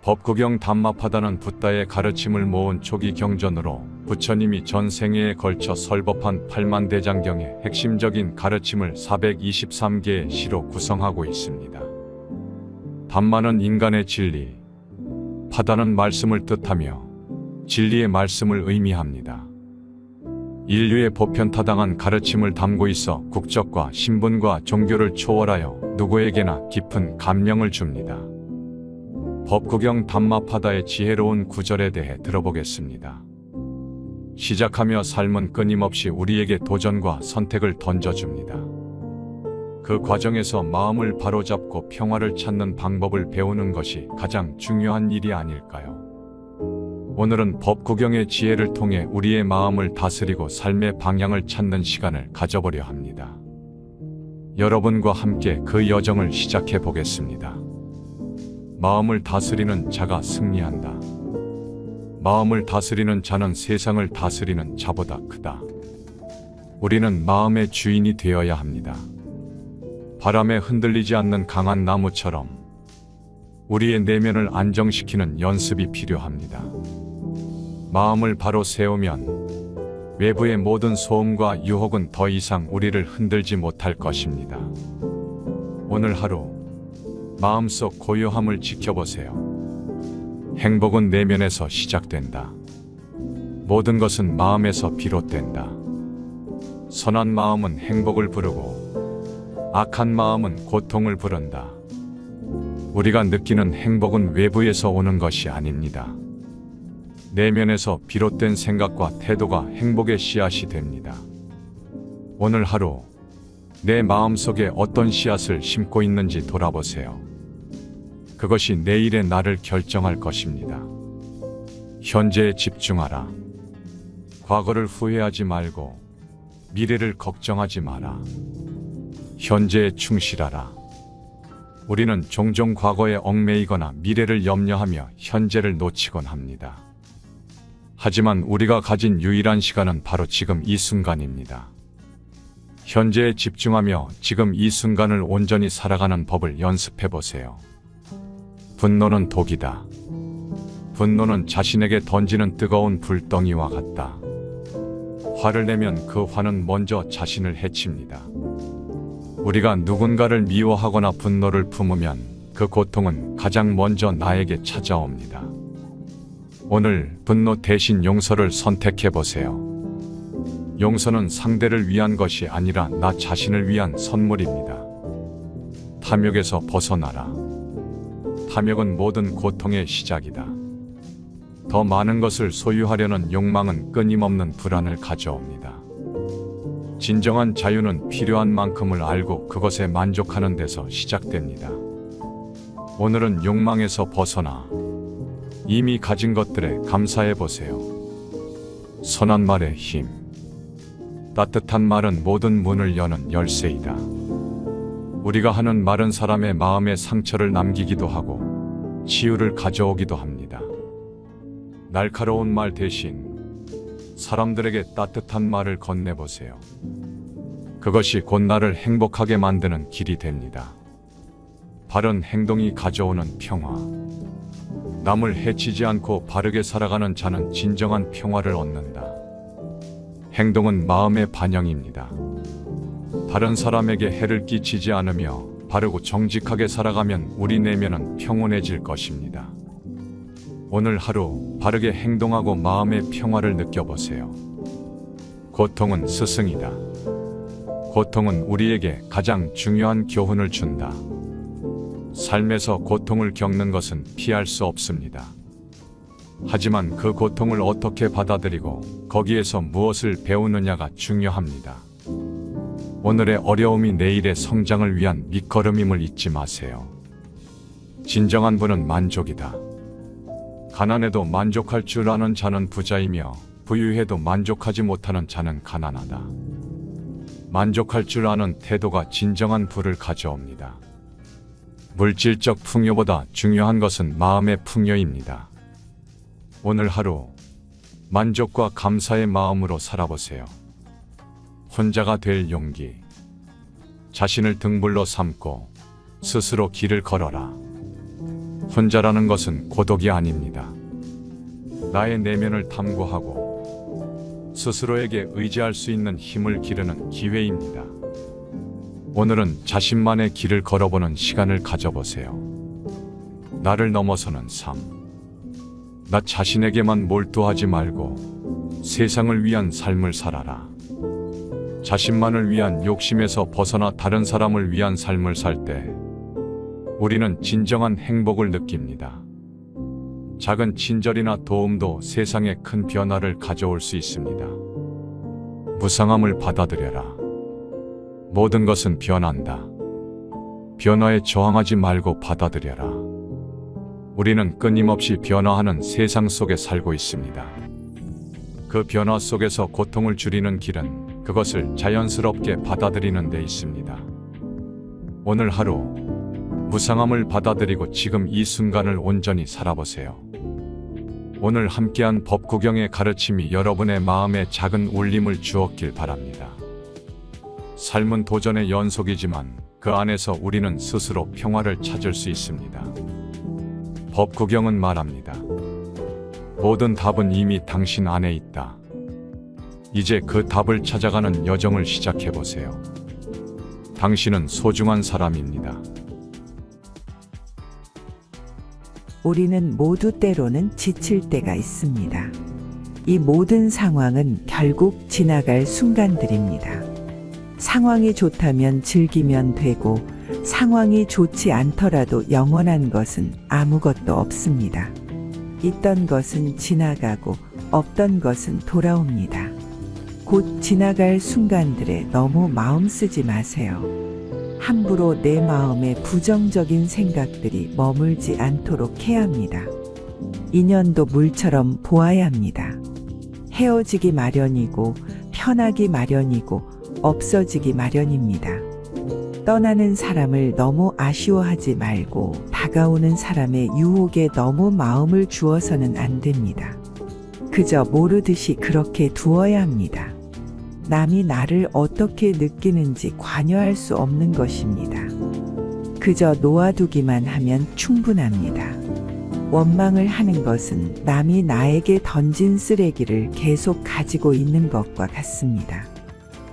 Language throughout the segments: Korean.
법구경 담마파다는 붓다의 가르침을 모은 초기 경전으로 부처님이 전 생애에 걸쳐 설법한 8만대장경의 핵심적인 가르침을 423개의 시로 구성하고 있습니다. 담마는 인간의 진리, 파다는 말씀을 뜻하며 진리의 말씀을 의미합니다. 인류의 보편타당한 가르침을 담고 있어 국적과 신분과 종교를 초월하여 누구에게나 깊은 감명을 줍니다. 법구경 담마파다의 지혜로운 구절에 대해 들어보겠습니다. 시작하며 삶은 끊임없이 우리에게 도전과 선택을 던져줍니다. 그 과정에서 마음을 바로잡고 평화를 찾는 방법을 배우는 것이 가장 중요한 일이 아닐까요? 오늘은 법구경의 지혜를 통해 우리의 마음을 다스리고 삶의 방향을 찾는 시간을 가져보려 합니다. 여러분과 함께 그 여정을 시작해 보겠습니다. 마음을 다스리는 자가 승리한다. 마음을 다스리는 자는 세상을 다스리는 자보다 크다. 우리는 마음의 주인이 되어야 합니다. 바람에 흔들리지 않는 강한 나무처럼 우리의 내면을 안정시키는 연습이 필요합니다. 마음을 바로 세우면 외부의 모든 소음과 유혹은 더 이상 우리를 흔들지 못할 것입니다. 오늘 하루 마음속 고요함을 지켜보세요. 행복은 내면에서 시작된다. 모든 것은 마음에서 비롯된다. 선한 마음은 행복을 부르고 악한 마음은 고통을 부른다. 우리가 느끼는 행복은 외부에서 오는 것이 아닙니다. 내면에서 비롯된 생각과 태도가 행복의 씨앗이 됩니다. 오늘 하루 내 마음속에 어떤 씨앗을 심고 있는지 돌아보세요. 그것이 내일의 나를 결정할 것입니다. 현재에 집중하라. 과거를 후회하지 말고 미래를 걱정하지 마라. 현재에 충실하라. 우리는 종종 과거에 얽매이거나 미래를 염려하며 현재를 놓치곤 합니다. 하지만 우리가 가진 유일한 시간은 바로 지금 이 순간입니다. 현재에 집중하며 지금 이 순간을 온전히 살아가는 법을 연습해 보세요. 분노는 독이다. 분노는 자신에게 던지는 뜨거운 불덩이와 같다. 화를 내면 그 화는 먼저 자신을 해칩니다. 우리가 누군가를 미워하거나 분노를 품으면 그 고통은 가장 먼저 나에게 찾아옵니다. 오늘 분노 대신 용서를 선택해 보세요. 용서는 상대를 위한 것이 아니라 나 자신을 위한 선물입니다. 탐욕에서 벗어나라. 탐욕은 모든 고통의 시작이다. 더 많은 것을 소유하려는 욕망은 끊임없는 불안을 가져옵니다. 진정한 자유는 필요한 만큼을 알고 그것에 만족하는 데서 시작됩니다. 오늘은 욕망에서 벗어나 이미 가진 것들에 감사해 보세요. 선한 말의 힘. 따뜻한 말은 모든 문을 여는 열쇠이다. 우리가 하는 말은 사람의 마음에 상처를 남기기도 하고 치유를 가져오기도 합니다. 날카로운 말 대신 사람들에게 따뜻한 말을 건네보세요. 그것이 곧 나를 행복하게 만드는 길이 됩니다. 바른 행동이 가져오는 평화. 남을 해치지 않고 바르게 살아가는 자는 진정한 평화를 얻는다. 행동은 마음의 반영입니다. 다른 사람에게 해를 끼치지 않으며 바르고 정직하게 살아가면 우리 내면은 평온해질 것입니다. 오늘 하루 바르게 행동하고 마음의 평화를 느껴보세요. 고통은 스승이다. 고통은 우리에게 가장 중요한 교훈을 준다. 삶에서 고통을 겪는 것은 피할 수 없습니다. 하지만 그 고통을 어떻게 받아들이고 거기에서 무엇을 배우느냐가 중요합니다. 오늘의 어려움이 내일의 성장을 위한 밑거름임을 잊지 마세요. 진정한 부는 만족이다. 가난해도 만족할 줄 아는 자는 부자이며 부유해도 만족하지 못하는 자는 가난하다. 만족할 줄 아는 태도가 진정한 부를 가져옵니다. 물질적 풍요보다 중요한 것은 마음의 풍요입니다. 오늘 하루 만족과 감사의 마음으로 살아보세요. 혼자가 될 용기. 자신을 등불로 삼고 스스로 길을 걸어라. 혼자라는 것은 고독이 아닙니다. 나의 내면을 탐구하고 스스로에게 의지할 수 있는 힘을 기르는 기회입니다. 오늘은 자신만의 길을 걸어보는 시간을 가져보세요. 나를 넘어서는 삶. 나 자신에게만 몰두하지 말고 세상을 위한 삶을 살아라. 자신만을 위한 욕심에서 벗어나 다른 사람을 위한 삶을 살 때 우리는 진정한 행복을 느낍니다. 작은 친절이나 도움도 세상에 큰 변화를 가져올 수 있습니다. 무상함을 받아들여라. 모든 것은 변한다. 변화에 저항하지 말고 받아들여라. 우리는 끊임없이 변화하는 세상 속에 살고 있습니다. 그 변화 속에서 고통을 줄이는 길은 그것을 자연스럽게 받아들이는 데 있습니다. 오늘 하루 무상함을 받아들이고 지금 이 순간을 온전히 살아보세요. 오늘 함께한 법구경의 가르침이 여러분의 마음에 작은 울림을 주었길 바랍니다. 삶은 도전의 연속이지만 그 안에서 우리는 스스로 평화를 찾을 수 있습니다. 법구경은 말합니다. 모든 답은 이미 당신 안에 있다. 이제 그 답을 찾아가는 여정을 시작해보세요. 당신은 소중한 사람입니다. 우리는 모두 때로는 지칠 때가 있습니다. 이 모든 상황은 결국 지나갈 순간들입니다. 상황이 좋다면 즐기면 되고 상황이 좋지 않더라도 영원한 것은 아무것도 없습니다. 있던 것은 지나가고 없던 것은 돌아옵니다. 곧 지나갈 순간들에 너무 마음 쓰지 마세요. 함부로 내 마음에 부정적인 생각들이 머물지 않도록 해야 합니다. 인연도 물처럼 보아야 합니다. 헤어지기 마련이고 편하기 마련이고 없어지기 마련입니다. 떠나는 사람을 너무 아쉬워하지 말고 다가오는 사람의 유혹에 너무 마음을 주어서는 안 됩니다. 그저 모르듯이 그렇게 두어야 합니다. 남이 나를 어떻게 느끼는지 관여할 수 없는 것입니다. 그저 놓아두기만 하면 충분합니다. 원망을 하는 것은 남이 나에게 던진 쓰레기를 계속 가지고 있는 것과 같습니다.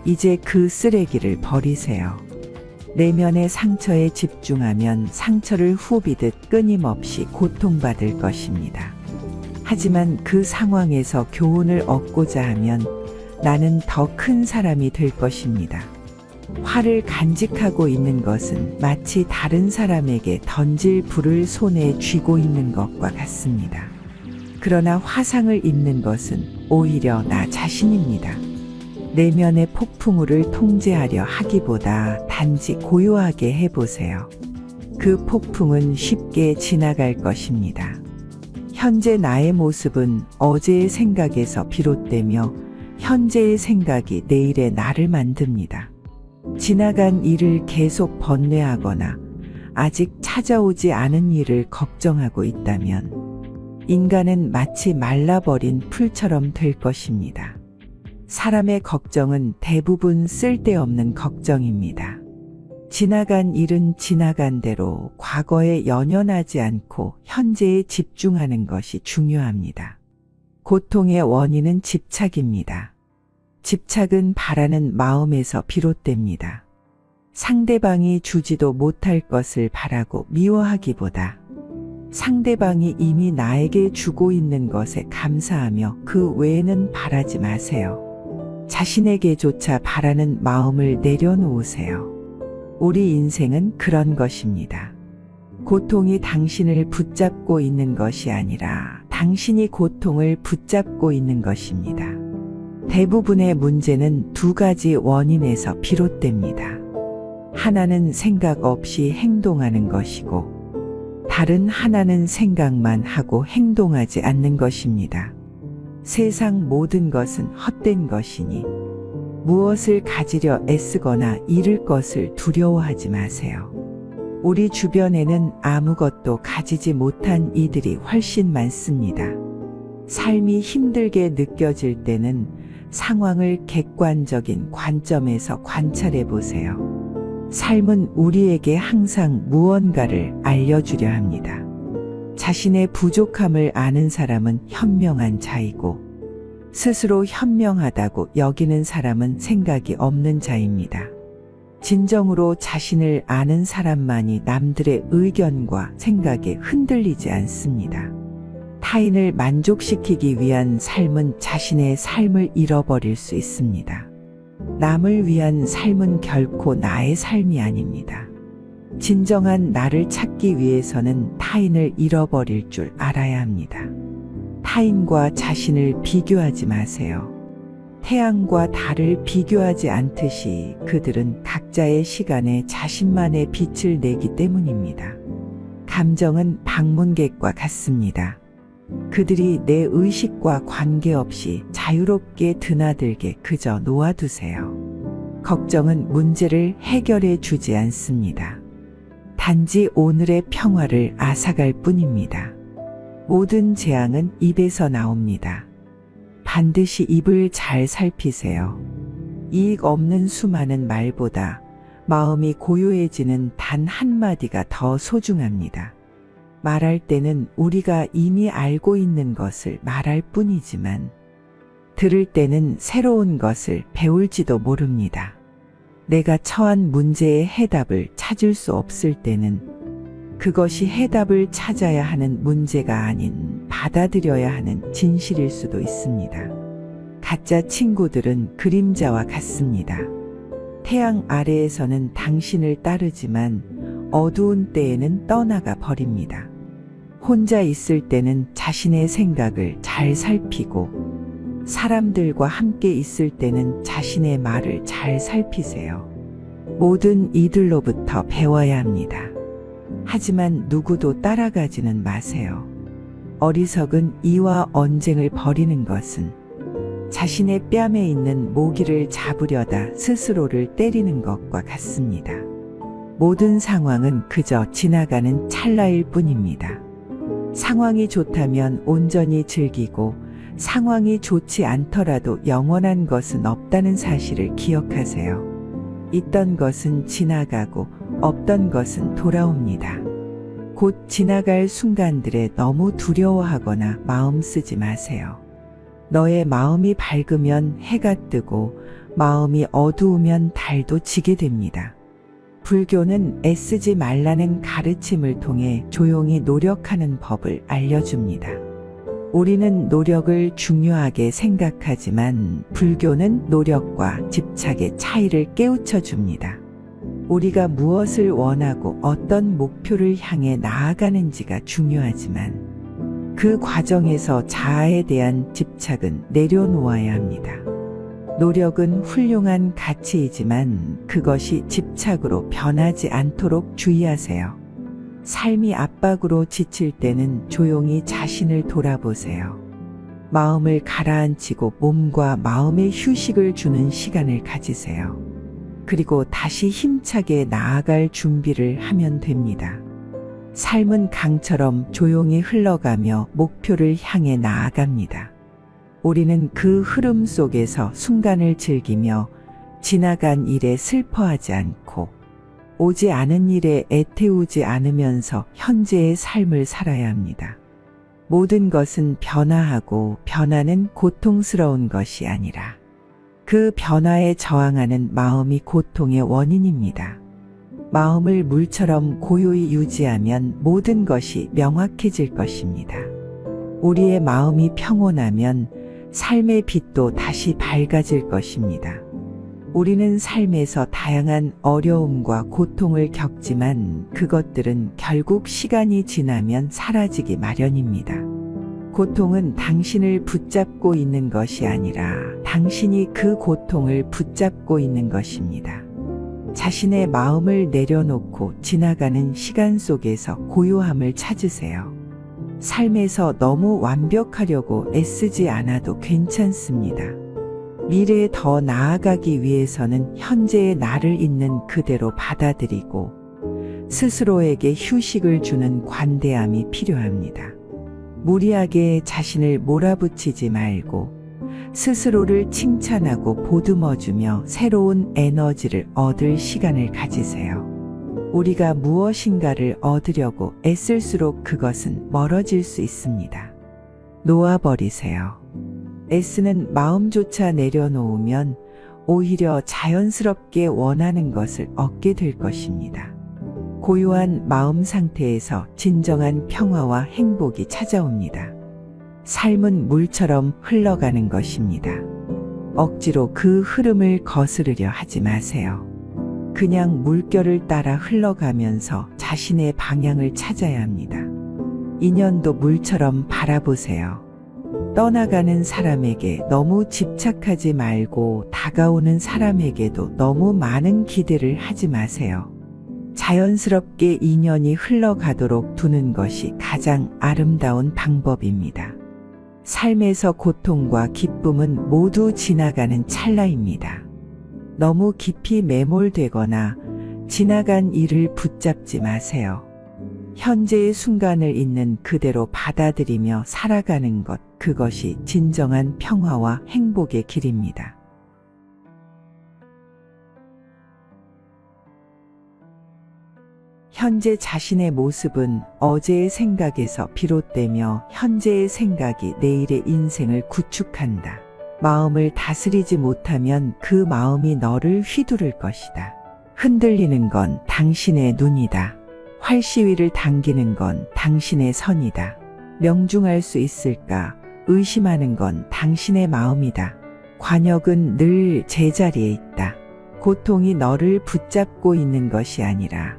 이제 그 쓰레기를 버리세요. 내면의 상처에 집중하면 상처를 후비듯 끊임없이 고통받을 것입니다. 하지만 그 상황에서 교훈을 얻고자 하면 나는 더 큰 사람이 될 것입니다. 화를 간직하고 있는 것은 마치 다른 사람에게 던질 불을 손에 쥐고 있는 것과 같습니다. 그러나 화상을 입는 것은 오히려 나 자신입니다. 내면의 폭풍우를 통제하려 하기보다 단지 고요하게 해보세요. 그 폭풍은 쉽게 지나갈 것입니다. 현재 나의 모습은 어제의 생각에서 비롯되며 현재의 생각이 내일의 나를 만듭니다. 지나간 일을 계속 번뇌하거나 아직 찾아오지 않은 일을 걱정하고 있다면 인간은 마치 말라버린 풀처럼 될 것입니다. 사람의 걱정은 대부분 쓸데없는 걱정입니다. 지나간 일은 지나간 대로 과거에 연연하지 않고 현재에 집중하는 것이 중요합니다. 고통의 원인은 집착입니다. 집착은 바라는 마음에서 비롯됩니다. 상대방이 주지도 못할 것을 바라고 미워하기보다 상대방이 이미 나에게 주고 있는 것에 감사하며 그 외에는 바라지 마세요. 자신에게조차 바라는 마음을 내려놓으세요. 우리 인생은 그런 것입니다. 고통이 당신을 붙잡고 있는 것이 아니라 당신이 고통을 붙잡고 있는 것입니다. 대부분의 문제는 두 가지 원인에서 비롯됩니다. 하나는 생각 없이 행동하는 것이고 다른 하나는 생각만 하고 행동하지 않는 것입니다. 세상 모든 것은 헛된 것이니 무엇을 가지려 애쓰거나 잃을 것을 두려워하지 마세요. 우리 주변에는 아무것도 가지지 못한 이들이 훨씬 많습니다. 삶이 힘들게 느껴질 때는 상황을 객관적인 관점에서 관찰해 보세요. 삶은 우리에게 항상 무언가를 알려주려 합니다. 자신의 부족함을 아는 사람은 현명한 자이고 스스로 현명하다고 여기는 사람은 생각이 없는 자입니다. 진정으로 자신을 아는 사람만이 남들의 의견과 생각에 흔들리지 않습니다. 타인을 만족시키기 위한 삶은 자신의 삶을 잃어버릴 수 있습니다. 남을 위한 삶은 결코 나의 삶이 아닙니다. 진정한 나를 찾기 위해서는 타인을 잃어버릴 줄 알아야 합니다. 타인과 자신을 비교하지 마세요. 태양과 달을 비교하지 않듯이 그들은 각자의 시간에 자신만의 빛을 내기 때문입니다. 감정은 방문객과 같습니다. 그들이 내 의식과 관계없이 자유롭게 드나들게 그저 놓아두세요. 걱정은 문제를 해결해 주지 않습니다. 단지 오늘의 평화를 앗아갈 뿐입니다. 모든 재앙은 입에서 나옵니다. 반드시 입을 잘 살피세요. 이익 없는 수많은 말보다 마음이 고요해지는 단 한마디가 더 소중합니다. 말할 때는 우리가 이미 알고 있는 것을 말할 뿐이지만 들을 때는 새로운 것을 배울지도 모릅니다. 내가 처한 문제의 해답을 찾을 수 없을 때는 그것이 해답을 찾아야 하는 문제가 아닌 받아들여야 하는 진실일 수도 있습니다. 가짜 친구들은 그림자와 같습니다. 태양 아래에서는 당신을 따르지만 어두운 때에는 떠나가 버립니다. 혼자 있을 때는 자신의 생각을 잘 살피고 사람들과 함께 있을 때는 자신의 말을 잘 살피세요. 모든 이들로부터 배워야 합니다. 하지만 누구도 따라가지는 마세요. 어리석은 이와 언쟁을 벌이는 것은 자신의 뺨에 있는 모기를 잡으려다 스스로를 때리는 것과 같습니다. 모든 상황은 그저 지나가는 찰나일 뿐입니다. 상황이 좋다면 온전히 즐기고 상황이 좋지 않더라도 영원한 것은 없다는 사실을 기억하세요. 있던 것은 지나가고 없던 것은 돌아옵니다. 곧 지나갈 순간들에 너무 두려워하거나 마음 쓰지 마세요. 너의 마음이 밝으면 해가 뜨고 마음이 어두우면 달도 지게 됩니다. 불교는 애쓰지 말라는 가르침을 통해 조용히 노력하는 법을 알려줍니다. 우리는 노력을 중요하게 생각하지만 불교는 노력과 집착의 차이를 깨우쳐 줍니다. 우리가 무엇을 원하고 어떤 목표를 향해 나아가는지가 중요하지만 그 과정에서 자아에 대한 집착은 내려놓아야 합니다. 노력은 훌륭한 가치이지만 그것이 집착으로 변하지 않도록 주의하세요. 삶이 압박으로 지칠 때는 조용히 자신을 돌아보세요. 마음을 가라앉히고 몸과 마음에 휴식을 주는 시간을 가지세요. 그리고 다시 힘차게 나아갈 준비를 하면 됩니다. 삶은 강처럼 조용히 흘러가며 목표를 향해 나아갑니다. 우리는 그 흐름 속에서 순간을 즐기며 지나간 일에 슬퍼하지 않고 오지 않은 일에 애태우지 않으면서 현재의 삶을 살아야 합니다. 모든 것은 변화하고 변화는 고통스러운 것이 아니라 그 변화에 저항하는 마음이 고통의 원인입니다. 마음을 물처럼 고요히 유지하면 모든 것이 명확해질 것입니다. 우리의 마음이 평온하면 삶의 빛도 다시 밝아질 것입니다. 우리는 삶에서 다양한 어려움과 고통을 겪지만 그것들은 결국 시간이 지나면 사라지기 마련입니다. 고통은 당신을 붙잡고 있는 것이 아니라 당신이 그 고통을 붙잡고 있는 것입니다. 자신의 마음을 내려놓고 지나가는 시간 속에서 고요함을 찾으세요. 삶에서 너무 완벽하려고 애쓰지 않아도 괜찮습니다. 미래에 더 나아가기 위해서는 현재의 나를 있는 그대로 받아들이고 스스로에게 휴식을 주는 관대함이 필요합니다. 무리하게 자신을 몰아붙이지 말고 스스로를 칭찬하고 보듬어주며 새로운 에너지를 얻을 시간을 가지세요. 우리가 무엇인가를 얻으려고 애쓸수록 그것은 멀어질 수 있습니다. 놓아버리세요. 애쓰는 마음조차 내려놓으면 오히려 자연스럽게 원하는 것을 얻게 될 것입니다. 고요한 마음 상태에서 진정한 평화와 행복이 찾아옵니다. 삶은 물처럼 흘러가는 것입니다. 억지로 그 흐름을 거스르려 하지 마세요. 그냥 물결을 따라 흘러가면서 자신의 방향을 찾아야 합니다. 인연도 물처럼 바라보세요. 떠나가는 사람에게 너무 집착하지 말고 다가오는 사람에게도 너무 많은 기대를 하지 마세요. 자연스럽게 인연이 흘러가도록 두는 것이 가장 아름다운 방법입니다. 삶에서 고통과 기쁨은 모두 지나가는 찰나입니다. 너무 깊이 매몰되거나 지나간 일을 붙잡지 마세요. 현재의 순간을 있는 그대로 받아들이며 살아가는 것, 그것이 진정한 평화와 행복의 길입니다. 현재 자신의 모습은 어제의 생각에서 비롯되며 현재의 생각이 내일의 인생을 구축한다. 마음을 다스리지 못하면 그 마음이 너를 휘두를 것이다. 흔들리는 건 당신의 눈이다. 활시위를 당기는 건 당신의 선이다. 명중할 수 있을까? 의심하는 건 당신의 마음이다. 관역은 늘 제자리에 있다. 고통이 너를 붙잡고 있는 것이 아니라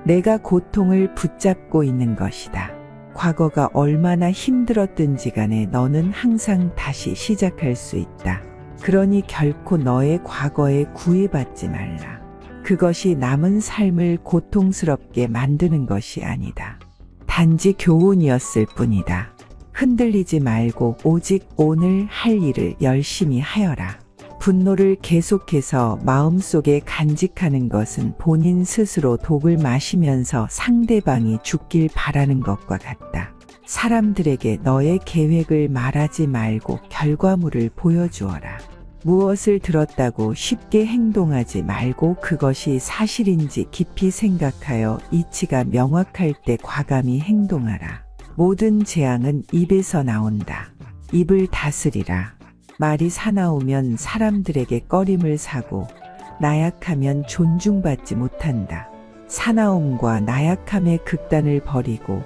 내가 고통을 붙잡고 있는 것이다. 과거가 얼마나 힘들었든지 간에 너는 항상 다시 시작할 수 있다. 그러니 결코 너의 과거에 구애받지 말라. 그것이 남은 삶을 고통스럽게 만드는 것이 아니다. 단지 교훈이었을 뿐이다. 흔들리지 말고 오직 오늘 할 일을 열심히 하여라. 분노를 계속해서 마음속에 간직하는 것은 본인 스스로 독을 마시면서 상대방이 죽길 바라는 것과 같다. 사람들에게 너의 계획을 말하지 말고 결과물을 보여주어라. 무엇을 들었다고 쉽게 행동하지 말고 그것이 사실인지 깊이 생각하여 이치가 명확할 때 과감히 행동하라. 모든 재앙은 입에서 나온다. 입을 다스리라. 말이 사나우면 사람들에게 꺼림을 사고 나약하면 존중받지 못한다. 사나움과 나약함의 극단을 버리고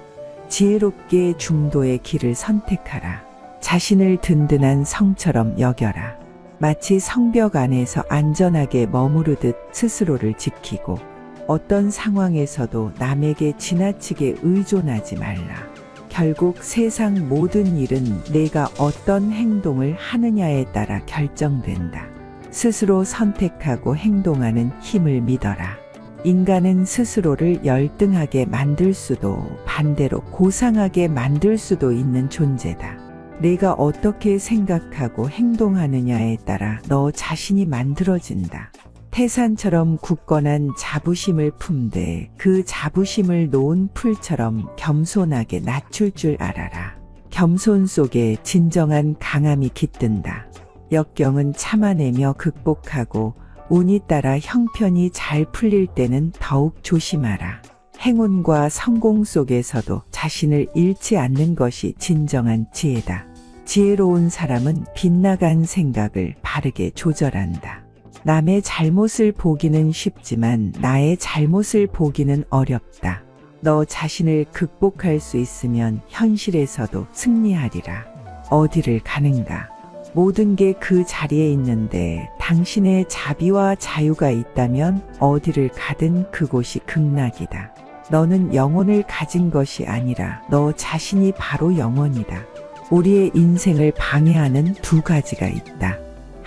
지혜롭게 중도의 길을 선택하라. 자신을 든든한 성처럼 여겨라. 마치 성벽 안에서 안전하게 머무르듯 스스로를 지키고 어떤 상황에서도 남에게 지나치게 의존하지 말라. 결국 세상 모든 일은 내가 어떤 행동을 하느냐에 따라 결정된다. 스스로 선택하고 행동하는 힘을 믿어라. 인간은 스스로를 열등하게 만들 수도 반대로 고상하게 만들 수도 있는 존재다. 내가 어떻게 생각하고 행동하느냐에 따라 너 자신이 만들어진다. 태산처럼 굳건한 자부심을 품되 그 자부심을 놓은 풀처럼 겸손하게 낮출 줄 알아라. 겸손 속에 진정한 강함이 깃든다. 역경은 참아내며 극복하고 운이 따라 형편이 잘 풀릴 때는 더욱 조심하라. 행운과 성공 속에서도 자신을 잃지 않는 것이 진정한 지혜다. 지혜로운 사람은 빗나간 생각을 바르게 조절한다. 남의 잘못을 보기는 쉽지만 나의 잘못을 보기는 어렵다. 너 자신을 극복할 수 있으면 현실에서도 승리하리라. 어디를 가는가? 모든 게 그 자리에 있는데 당신의 자비와 자유가 있다면 어디를 가든 그곳이 극락이다. 너는 영혼을 가진 것이 아니라 너 자신이 바로 영혼이다. 우리의 인생을 방해하는 두 가지가 있다.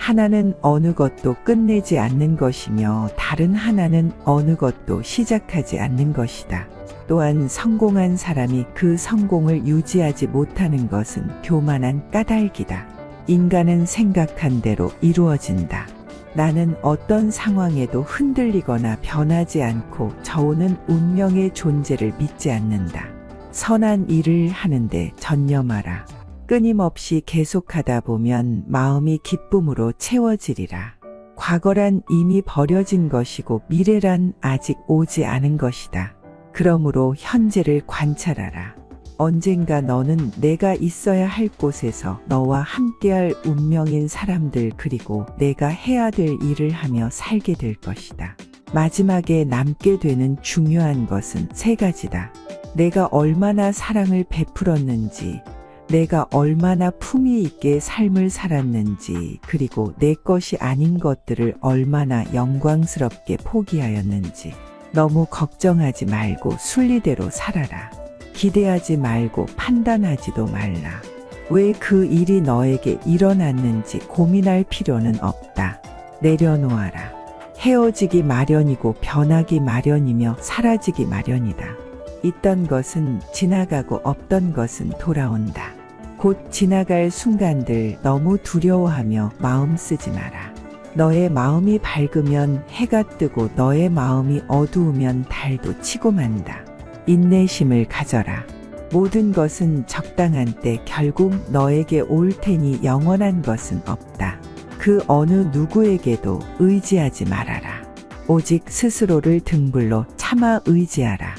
하나는 어느 것도 끝내지 않는 것이며 다른 하나는 어느 것도 시작하지 않는 것이다. 또한 성공한 사람이 그 성공을 유지하지 못하는 것은 교만한 까닭이다. 인간은 생각한 대로 이루어진다. 나는 어떤 상황에도 흔들리거나 변하지 않고 저오는 운명의 존재를 믿지 않는다. 선한 일을 하는데 전념하라. 끊임없이 계속하다 보면 마음이 기쁨으로 채워지리라. 과거란 이미 버려진 것이고 미래란 아직 오지 않은 것이다. 그러므로 현재를 관찰하라. 언젠가 너는 내가 있어야 할 곳에서 너와 함께할 운명인 사람들 그리고 내가 해야 될 일을 하며 살게 될 것이다. 마지막에 남게 되는 중요한 것은 세 가지다. 내가 얼마나 사랑을 베풀었는지, 내가 얼마나 품위 있게 삶을 살았는지, 그리고 내 것이 아닌 것들을 얼마나 영광스럽게 포기하였는지. 너무 걱정하지 말고 순리대로 살아라. 기대하지 말고 판단하지도 말라. 왜 그 일이 너에게 일어났는지 고민할 필요는 없다. 내려놓아라. 헤어지기 마련이고 변하기 마련이며 사라지기 마련이다. 있던 것은 지나가고 없던 것은 돌아온다. 곧 지나갈 순간들 너무 두려워하며 마음 쓰지 마라. 너의 마음이 밝으면 해가 뜨고 너의 마음이 어두우면 달도 치고 만다. 인내심을 가져라. 모든 것은 적당한 때 결국 너에게 올 테니 영원한 것은 없다. 그 어느 누구에게도 의지하지 말아라. 오직 스스로를 등불로 참아 의지하라.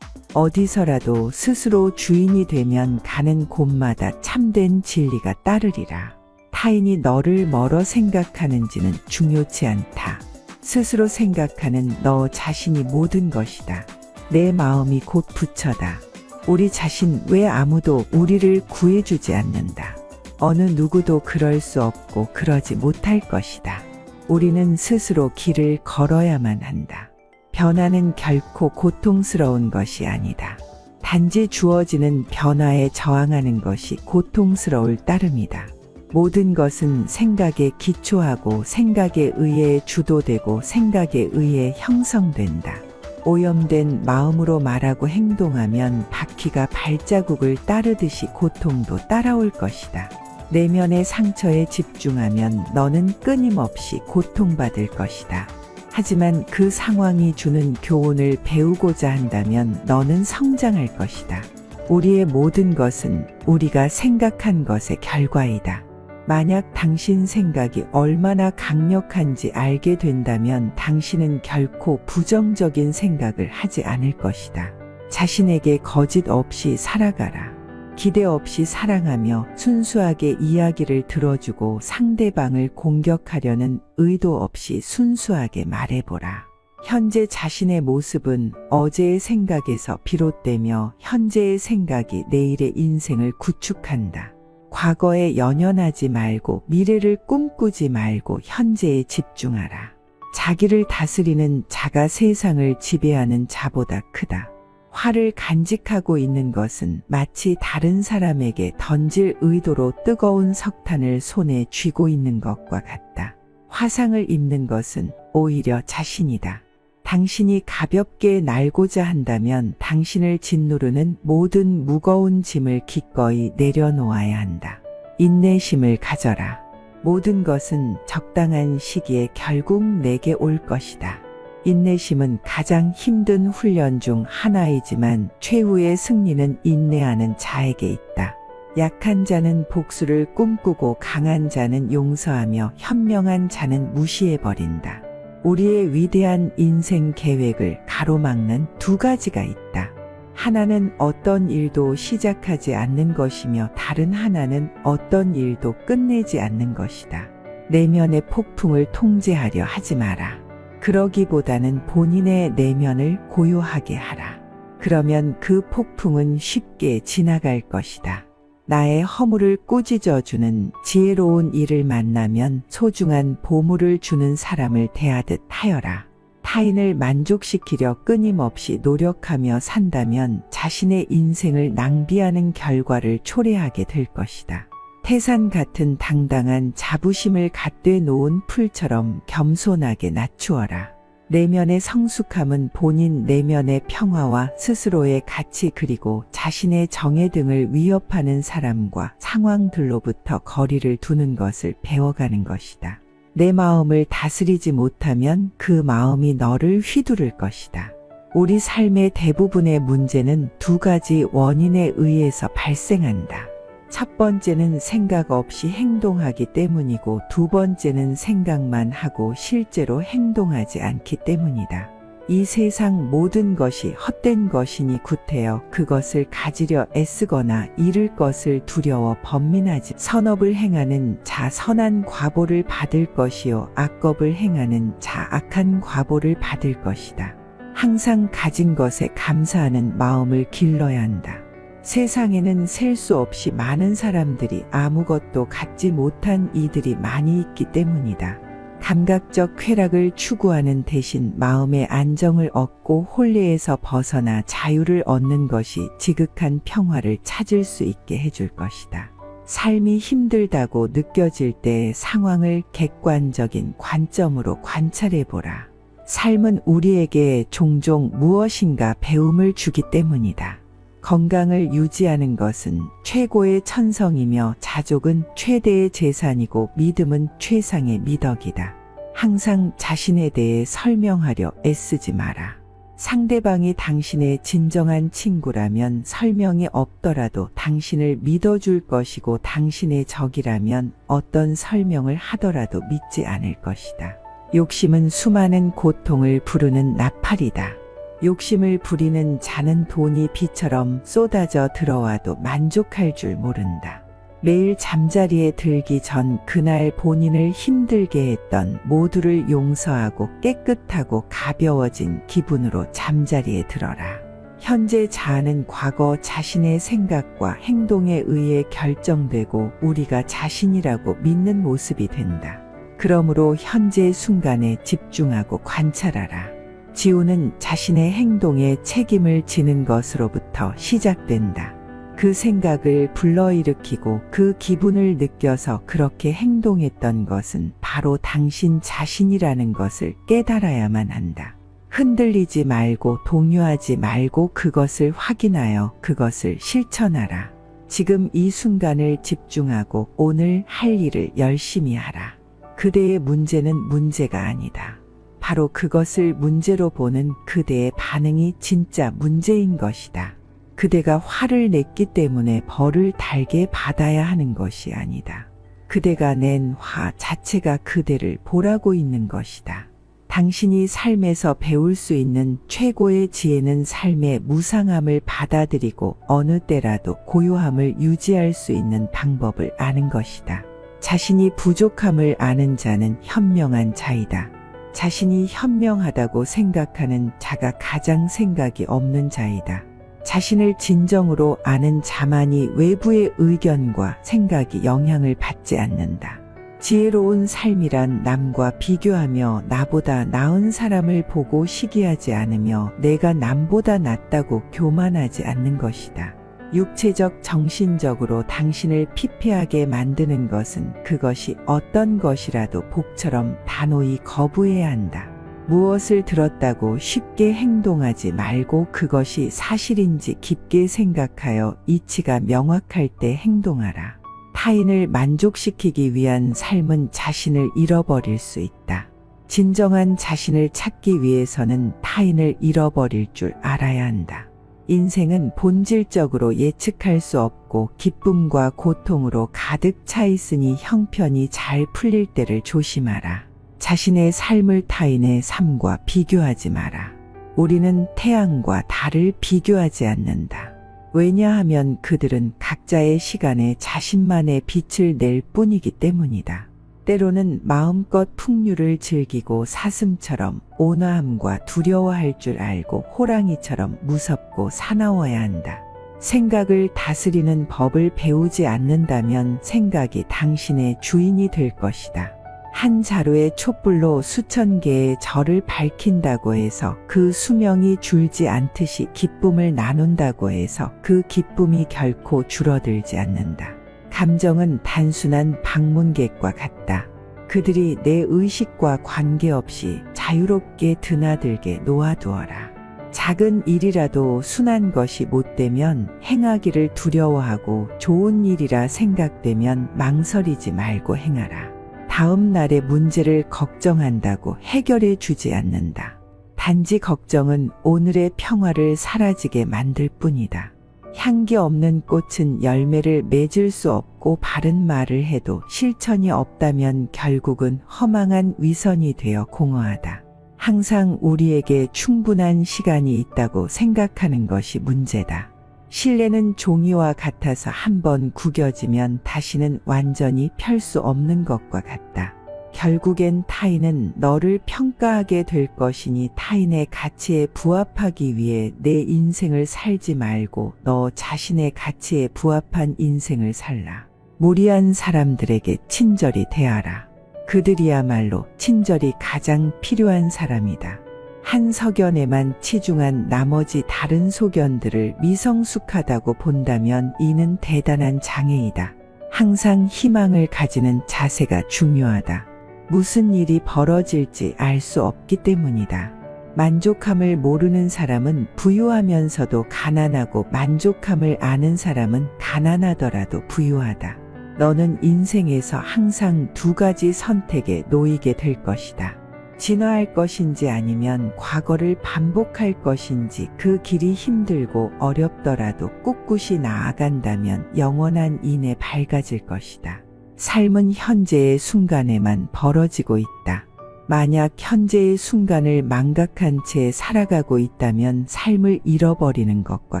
어디서라도 스스로 주인이 되면 가는 곳마다 참된 진리가 따르리라. 타인이 너를 뭐로 생각하는지는 중요치 않다. 스스로 생각하는 너 자신이 모든 것이다. 내 마음이 곧 부처다. 우리 자신 왜 아무도 우리를 구해주지 않는다. 어느 누구도 그럴 수 없고 그러지 못할 것이다. 우리는 스스로 길을 걸어야만 한다. 변화는 결코 고통스러운 것이 아니다. 단지 주어지는 변화에 저항하는 것이 고통스러울 따름이다. 모든 것은 생각에 기초하고 생각에 의해 주도되고 생각에 의해 형성된다. 오염된 마음으로 말하고 행동하면 바퀴가 발자국을 따르듯이 고통도 따라올 것이다. 내면의 상처에 집중하면 너는 끊임없이 고통받을 것이다. 하지만 그 상황이 주는 교훈을 배우고자 한다면 너는 성장할 것이다. 우리의 모든 것은 우리가 생각한 것의 결과이다. 만약 당신 생각이 얼마나 강력한지 알게 된다면 당신은 결코 부정적인 생각을 하지 않을 것이다. 자신에게 거짓 없이 살아가라. 기대 없이 사랑하며 순수하게 이야기를 들어주고 상대방을 공격하려는 의도 없이 순수하게 말해보라. 현재 자신의 모습은 어제의 생각에서 비롯되며 현재의 생각이 내일의 인생을 구축한다. 과거에 연연하지 말고 미래를 꿈꾸지 말고 현재에 집중하라. 자기를 다스리는 자가 세상을 지배하는 자보다 크다. 화를 간직하고 있는 것은 마치 다른 사람에게 던질 의도로 뜨거운 석탄을 손에 쥐고 있는 것과 같다. 화상을 입는 것은 오히려 자신이다. 당신이 가볍게 날고자 한다면 당신을 짓누르는 모든 무거운 짐을 기꺼이 내려놓아야 한다. 인내심을 가져라. 모든 것은 적당한 시기에 결국 내게 올 것이다. 인내심은 가장 힘든 훈련 중 하나이지만 최후의 승리는 인내하는 자에게 있다. 약한 자는 복수를 꿈꾸고 강한 자는 용서하며 현명한 자는 무시해버린다. 우리의 위대한 인생 계획을 가로막는 두 가지가 있다. 하나는 어떤 일도 시작하지 않는 것이며 다른 하나는 어떤 일도 끝내지 않는 것이다. 내면의 폭풍을 통제하려 하지 마라. 그러기보다는 본인의 내면을 고요하게 하라. 그러면 그 폭풍은 쉽게 지나갈 것이다. 나의 허물을 꾸짖어주는 지혜로운 이를 만나면 소중한 보물을 주는 사람을 대하듯 하여라. 타인을 만족시키려 끊임없이 노력하며 산다면 자신의 인생을 낭비하는 결과를 초래하게 될 것이다. 태산 같은 당당한 자부심을 갓돼 놓은 풀처럼 겸손하게 낮추어라. 내면의 성숙함은 본인 내면의 평화와 스스로의 가치 그리고 자신의 정의 등을 위협하는 사람과 상황들로부터 거리를 두는 것을 배워가는 것이다. 내 마음을 다스리지 못하면 그 마음이 너를 휘두를 것이다. 우리 삶의 대부분의 문제는 두 가지 원인에 의해서 발생한다. 첫 번째는 생각 없이 행동하기 때문이고 두 번째는 생각만 하고 실제로 행동하지 않기 때문이다. 이 세상 모든 것이 헛된 것이니 구태여 그것을 가지려 애쓰거나 잃을 것을 두려워 번민하지. 선업을 행하는 자 선한 과보를 받을 것이요 악업을 행하는 자 악한 과보를 받을 것이다. 항상 가진 것에 감사하는 마음을 길러야 한다. 세상에는 셀 수 없이 많은 사람들이 아무것도 갖지 못한 이들이 많이 있기 때문이다. 감각적 쾌락을 추구하는 대신 마음의 안정을 얻고 혼례에서 벗어나 자유를 얻는 것이 지극한 평화를 찾을 수 있게 해줄 것이다. 삶이 힘들다고 느껴질 때 상황을 객관적인 관점으로 관찰해보라. 삶은 우리에게 종종 무엇인가 배움을 주기 때문이다. 건강을 유지하는 것은 최고의 천성이며 자족은 최대의 재산이고 믿음은 최상의 미덕이다. 항상 자신에 대해 설명하려 애쓰지 마라. 상대방이 당신의 진정한 친구라면 설명이 없더라도 당신을 믿어줄 것이고 당신의 적이라면 어떤 설명을 하더라도 믿지 않을 것이다. 욕심은 수많은 고통을 부르는 나팔이다. 욕심을 부리는 자는 돈이 비처럼 쏟아져 들어와도 만족할 줄 모른다. 매일 잠자리에 들기 전 그날 본인을 힘들게 했던 모두를 용서하고 깨끗하고 가벼워진 기분으로 잠자리에 들어라. 현재 자아는 과거 자신의 생각과 행동에 의해 결정되고 우리가 자신이라고 믿는 모습이 된다. 그러므로 현재 순간에 집중하고 관찰하라. 지우는 자신의 행동에 책임을 지는 것으로부터 시작된다. 그 생각을 불러일으키고 그 기분을 느껴서 그렇게 행동했던 것은 바로 당신 자신이라는 것을 깨달아야만 한다. 흔들리지 말고 동요하지 말고 그것을 확인하여 그것을 실천하라. 지금 이 순간을 집중하고 오늘 할 일을 열심히 하라. 그대의 문제는 문제가 아니다. 바로 그것을 문제로 보는 그대의 반응이 진짜 문제인 것이다. 그대가 화를 냈기 때문에 벌을 달게 받아야 하는 것이 아니다. 그대가 낸 화 자체가 그대를 보라고 있는 것이다. 당신이 삶에서 배울 수 있는 최고의 지혜는 삶의 무상함을 받아들이고 어느 때라도 고요함을 유지할 수 있는 방법을 아는 것이다. 자신이 부족함을 아는 자는 현명한 자이다. 자신이 현명하다고 생각하는 자가 가장 생각이 없는 자이다. 자신을 진정으로 아는 자만이 외부의 의견과 생각이 영향을 받지 않는다. 지혜로운 삶이란 남과 비교하며 나보다 나은 사람을 보고 시기하지 않으며 내가 남보다 낫다고 교만하지 않는 것이다. 육체적, 정신적으로 당신을 피폐하게 만드는 것은 그것이 어떤 것이라도 복처럼 단호히 거부해야 한다. 무엇을 들었다고 쉽게 행동하지 말고 그것이 사실인지 깊게 생각하여 이치가 명확할 때 행동하라. 타인을 만족시키기 위한 삶은 자신을 잃어버릴 수 있다. 진정한 자신을 찾기 위해서는 타인을 잃어버릴 줄 알아야 한다. 인생은 본질적으로 예측할 수 없고 기쁨과 고통으로 가득 차 있으니 형편이 잘 풀릴 때를 조심하라. 자신의 삶을 타인의 삶과 비교하지 마라. 우리는 태양과 달을 비교하지 않는다. 왜냐하면 그들은 각자의 시간에 자신만의 빛을 낼 뿐이기 때문이다. 때로는 마음껏 풍류를 즐기고 사슴처럼 온화함과 두려워할 줄 알고 호랑이처럼 무섭고 사나워야 한다. 생각을 다스리는 법을 배우지 않는다면 생각이 당신의 주인이 될 것이다. 한 자루의 촛불로 수천 개의 절을 밝힌다고 해서 그 수명이 줄지 않듯이 기쁨을 나눈다고 해서 그 기쁨이 결코 줄어들지 않는다. 감정은 단순한 방문객과 같다. 그들이 내 의식과 관계없이 자유롭게 드나들게 놓아두어라. 작은 일이라도 순한 것이 못되면 행하기를 두려워하고 좋은 일이라 생각되면 망설이지 말고 행하라. 다음 날의 문제를 걱정한다고 해결해 주지 않는다. 단지 걱정은 오늘의 평화를 사라지게 만들 뿐이다. 향기 없는 꽃은 열매를 맺을 수 없고 바른 말을 해도 실천이 없다면 결국은 허망한 위선이 되어 공허하다. 항상 우리에게 충분한 시간이 있다고 생각하는 것이 문제다. 실내는 종이와 같아서 한번 구겨지면 다시는 완전히 펼 수 없는 것과 같다. 결국엔 타인은 너를 평가하게 될 것이니 타인의 가치에 부합하기 위해 내 인생을 살지 말고 너 자신의 가치에 부합한 인생을 살라. 무리한 사람들에게 친절히 대하라. 그들이야말로 친절이 가장 필요한 사람이다. 한 석연에만 치중한 나머지 다른 소견들을 미성숙하다고 본다면 이는 대단한 장애이다. 항상 희망을 가지는 자세가 중요하다. 무슨 일이 벌어질지 알 수 없기 때문이다. 만족함을 모르는 사람은 부유하면서도 가난하고 만족함을 아는 사람은 가난하더라도 부유하다. 너는 인생에서 항상 두 가지 선택에 놓이게 될 것이다. 진화할 것인지 아니면 과거를 반복할 것인지 그 길이 힘들고 어렵더라도 꿋꿋이 나아간다면 영원한 인에 밝아질 것이다. 삶은 현재의 순간에만 벌어지고 있다. 만약 현재의 순간을 망각한 채 살아가고 있다면 삶을 잃어버리는 것과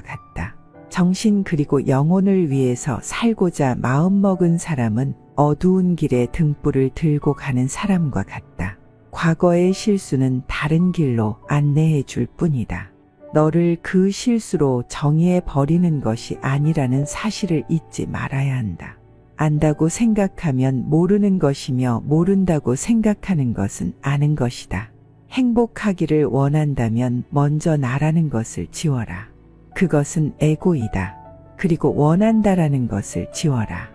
같다. 정신 그리고 영혼을 위해서 살고자 마음먹은 사람은 어두운 길에 등불을 들고 가는 사람과 같다. 과거의 실수는 다른 길로 안내해 줄 뿐이다. 너를 그 실수로 정의해 버리는 것이 아니라는 사실을 잊지 말아야 한다. 안다고 생각하면 모르는 것이며 모른다고 생각하는 것은 아는 것이다. 행복하기를 원한다면 먼저 나라는 것을 지워라. 그것은 에고이다. 그리고 원한다라는 것을 지워라.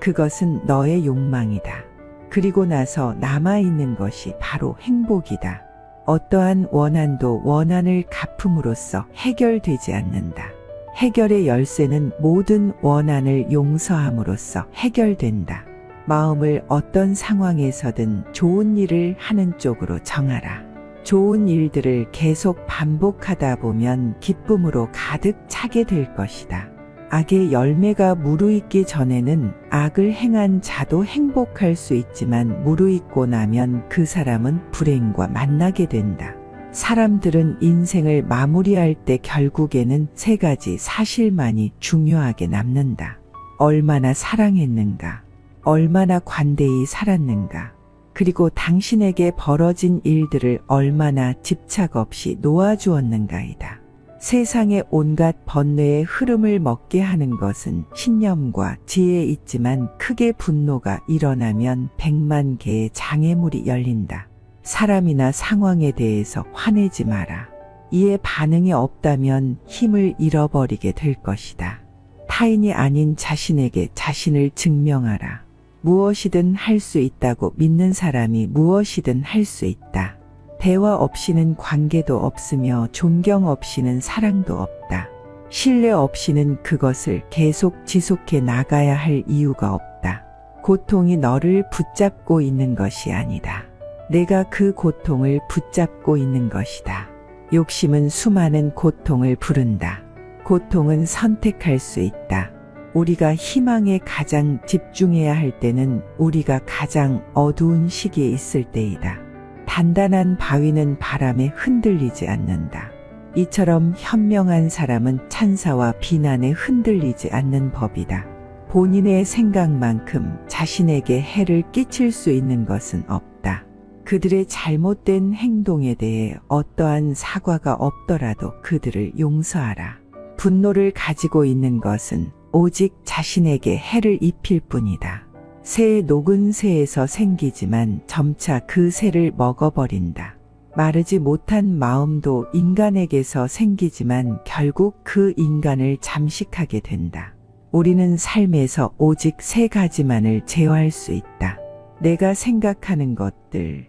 그것은 너의 욕망이다. 그리고 나서 남아있는 것이 바로 행복이다. 어떠한 원한도 원한을 갚음으로써 해결되지 않는다. 해결의 열쇠는 모든 원한을 용서함으로써 해결된다. 마음을 어떤 상황에서든 좋은 일을 하는 쪽으로 정하라. 좋은 일들을 계속 반복하다 보면 기쁨으로 가득 차게 될 것이다. 악의 열매가 무르익기 전에는 악을 행한 자도 행복할 수 있지만 무르익고 나면 그 사람은 불행과 만나게 된다. 사람들은 인생을 마무리할 때 결국에는 세 가지 사실만이 중요하게 남는다. 얼마나 사랑했는가, 얼마나 관대히 살았는가, 그리고 당신에게 벌어진 일들을 얼마나 집착 없이 놓아주었는가이다. 세상의 온갖 번뇌의 흐름을 먹게 하는 것은 신념과 지혜에 있지만 크게 분노가 일어나면 100만 개의 장애물이 열린다. 사람이나 상황에 대해서 화내지 마라. 이에 반응이 없다면 힘을 잃어버리게 될 것이다. 타인이 아닌 자신에게 자신을 증명하라. 무엇이든 할 수 있다고 믿는 사람이 무엇이든 할 수 있다. 대화 없이는 관계도 없으며 존경 없이는 사랑도 없다. 신뢰 없이는 그것을 계속 지속해 나가야 할 이유가 없다. 고통이 너를 붙잡고 있는 것이 아니다. 내가 그 고통을 붙잡고 있는 것이다. 욕심은 수많은 고통을 부른다. 고통은 선택할 수 있다. 우리가 희망에 가장 집중해야 할 때는 우리가 가장 어두운 시기에 있을 때이다. 단단한 바위는 바람에 흔들리지 않는다. 이처럼 현명한 사람은 찬사와 비난에 흔들리지 않는 법이다. 본인의 생각만큼 자신에게 해를 끼칠 수 있는 것은 없다. 그들의 잘못된 행동에 대해 어떠한 사과가 없더라도 그들을 용서하라. 분노를 가지고 있는 것은 오직 자신에게 해를 입힐 뿐이다. 새의 녹은 새에서 생기지만 점차 그 새를 먹어버린다. 마르지 못한 마음도 인간에게서 생기지만 결국 그 인간을 잠식하게 된다. 우리는 삶에서 오직 세 가지만을 제어할 수 있다. 내가 생각하는 것들,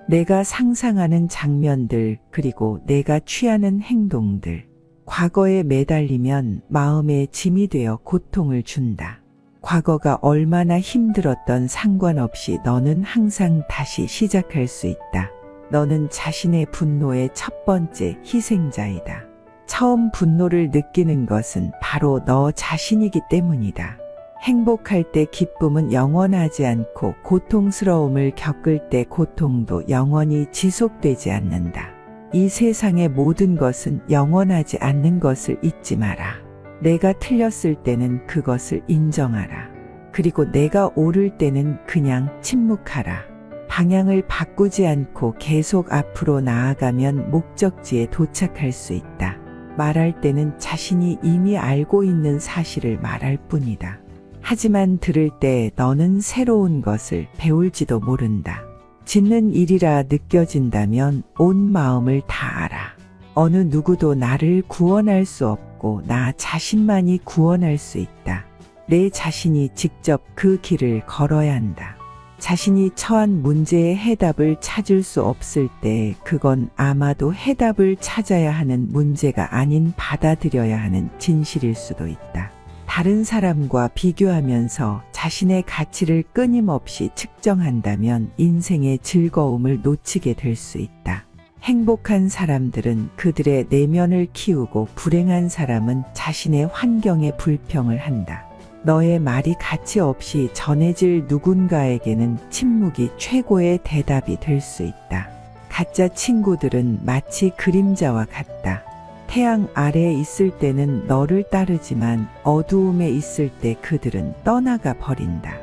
내가 상상하는 장면들, 그리고 내가 취하는 행동들. 과거에 매달리면 마음에 짐이 되어 고통을 준다. 과거가 얼마나 힘들었던 상관없이 너는 항상 다시 시작할 수 있다. 너는 자신의 분노의 첫 번째 희생자이다. 처음 분노를 느끼는 것은 바로 너 자신이기 때문이다. 행복할 때 기쁨은 영원하지 않고 고통스러움을 겪을 때 고통도 영원히 지속되지 않는다. 이 세상의 모든 것은 영원하지 않는 것을 잊지 마라. 내가 틀렸을 때는 그것을 인정하라. 그리고 내가 옳을 때는 그냥 침묵하라. 방향을 바꾸지 않고 계속 앞으로 나아가면 목적지에 도착할 수 있다. 말할 때는 자신이 이미 알고 있는 사실을 말할 뿐이다. 하지만 들을 때 너는 새로운 것을 배울지도 모른다. 짓는 일이라 느껴진다면 온 마음을 다하라. 어느 누구도 나를 구원할 수 없고 나 자신만이 구원할 수 있다. 내 자신이 직접 그 길을 걸어야 한다. 자신이 처한 문제의 해답을 찾을 수 없을 때 그건 아마도 해답을 찾아야 하는 문제가 아닌 받아들여야 하는 진실일 수도 있다. 다른 사람과 비교하면서 자신의 가치를 끊임없이 측정한다면 인생의 즐거움을 놓치게 될 수 있다. 행복한 사람들은 그들의 내면을 키우고 불행한 사람은 자신의 환경에 불평을 한다. 너의 말이 가치 없이 전해질 누군가에게는 침묵이 최고의 대답이 될 수 있다. 가짜 친구들은 마치 그림자와 같다. 태양 아래에 있을 때는 너를 따르지만 어두움에 있을 때 그들은 떠나가 버린다.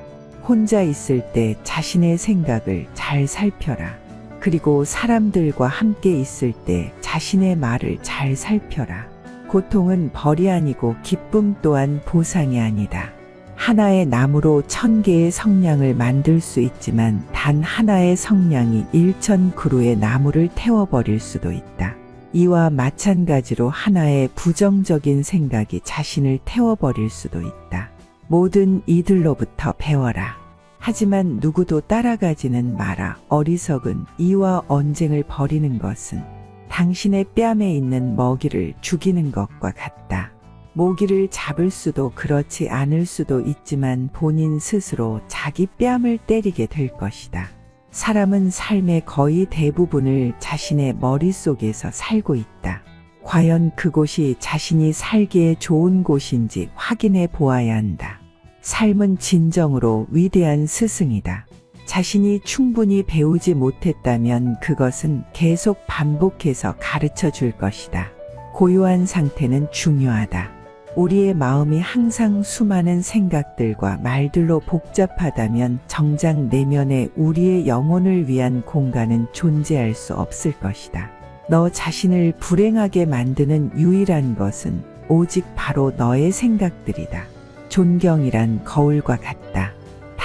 혼자 있을 때 자신의 생각을 잘 살펴라. 그리고 사람들과 함께 있을 때 자신의 말을 잘 살펴라. 고통은 벌이 아니고 기쁨 또한 보상이 아니다. 하나의 나무로 1000개의 성냥을 만들 수 있지만 단 하나의 성냥이 1000그루의 나무를 태워버릴 수도 있다. 이와 마찬가지로 하나의 부정적인 생각이 자신을 태워버릴 수도 있다. 모든 이들로부터 배워라. 하지만 누구도 따라가지는 마라. 어리석은 이와 언쟁을 벌이는 것은 당신의 뺨에 있는 먹이를 죽이는 것과 같다. 모기를 잡을 수도 그렇지 않을 수도 있지만 본인 스스로 자기 뺨을 때리게 될 것이다. 사람은 삶의 거의 대부분을 자신의 머릿속에서 살고 있다. 과연 그곳이 자신이 살기에 좋은 곳인지 확인해 보아야 한다. 삶은 진정으로 위대한 스승이다. 자신이 충분히 배우지 못했다면 그것은 계속 반복해서 가르쳐 줄 것이다. 고요한 상태는 중요하다. 우리의 마음이 항상 수많은 생각들과 말들로 복잡하다면 정작 내면에 우리의 영혼을 위한 공간은 존재할 수 없을 것이다. 너 자신을 불행하게 만드는 유일한 것은 오직 바로 너의 생각들이다. 존경이란 거울과 같다.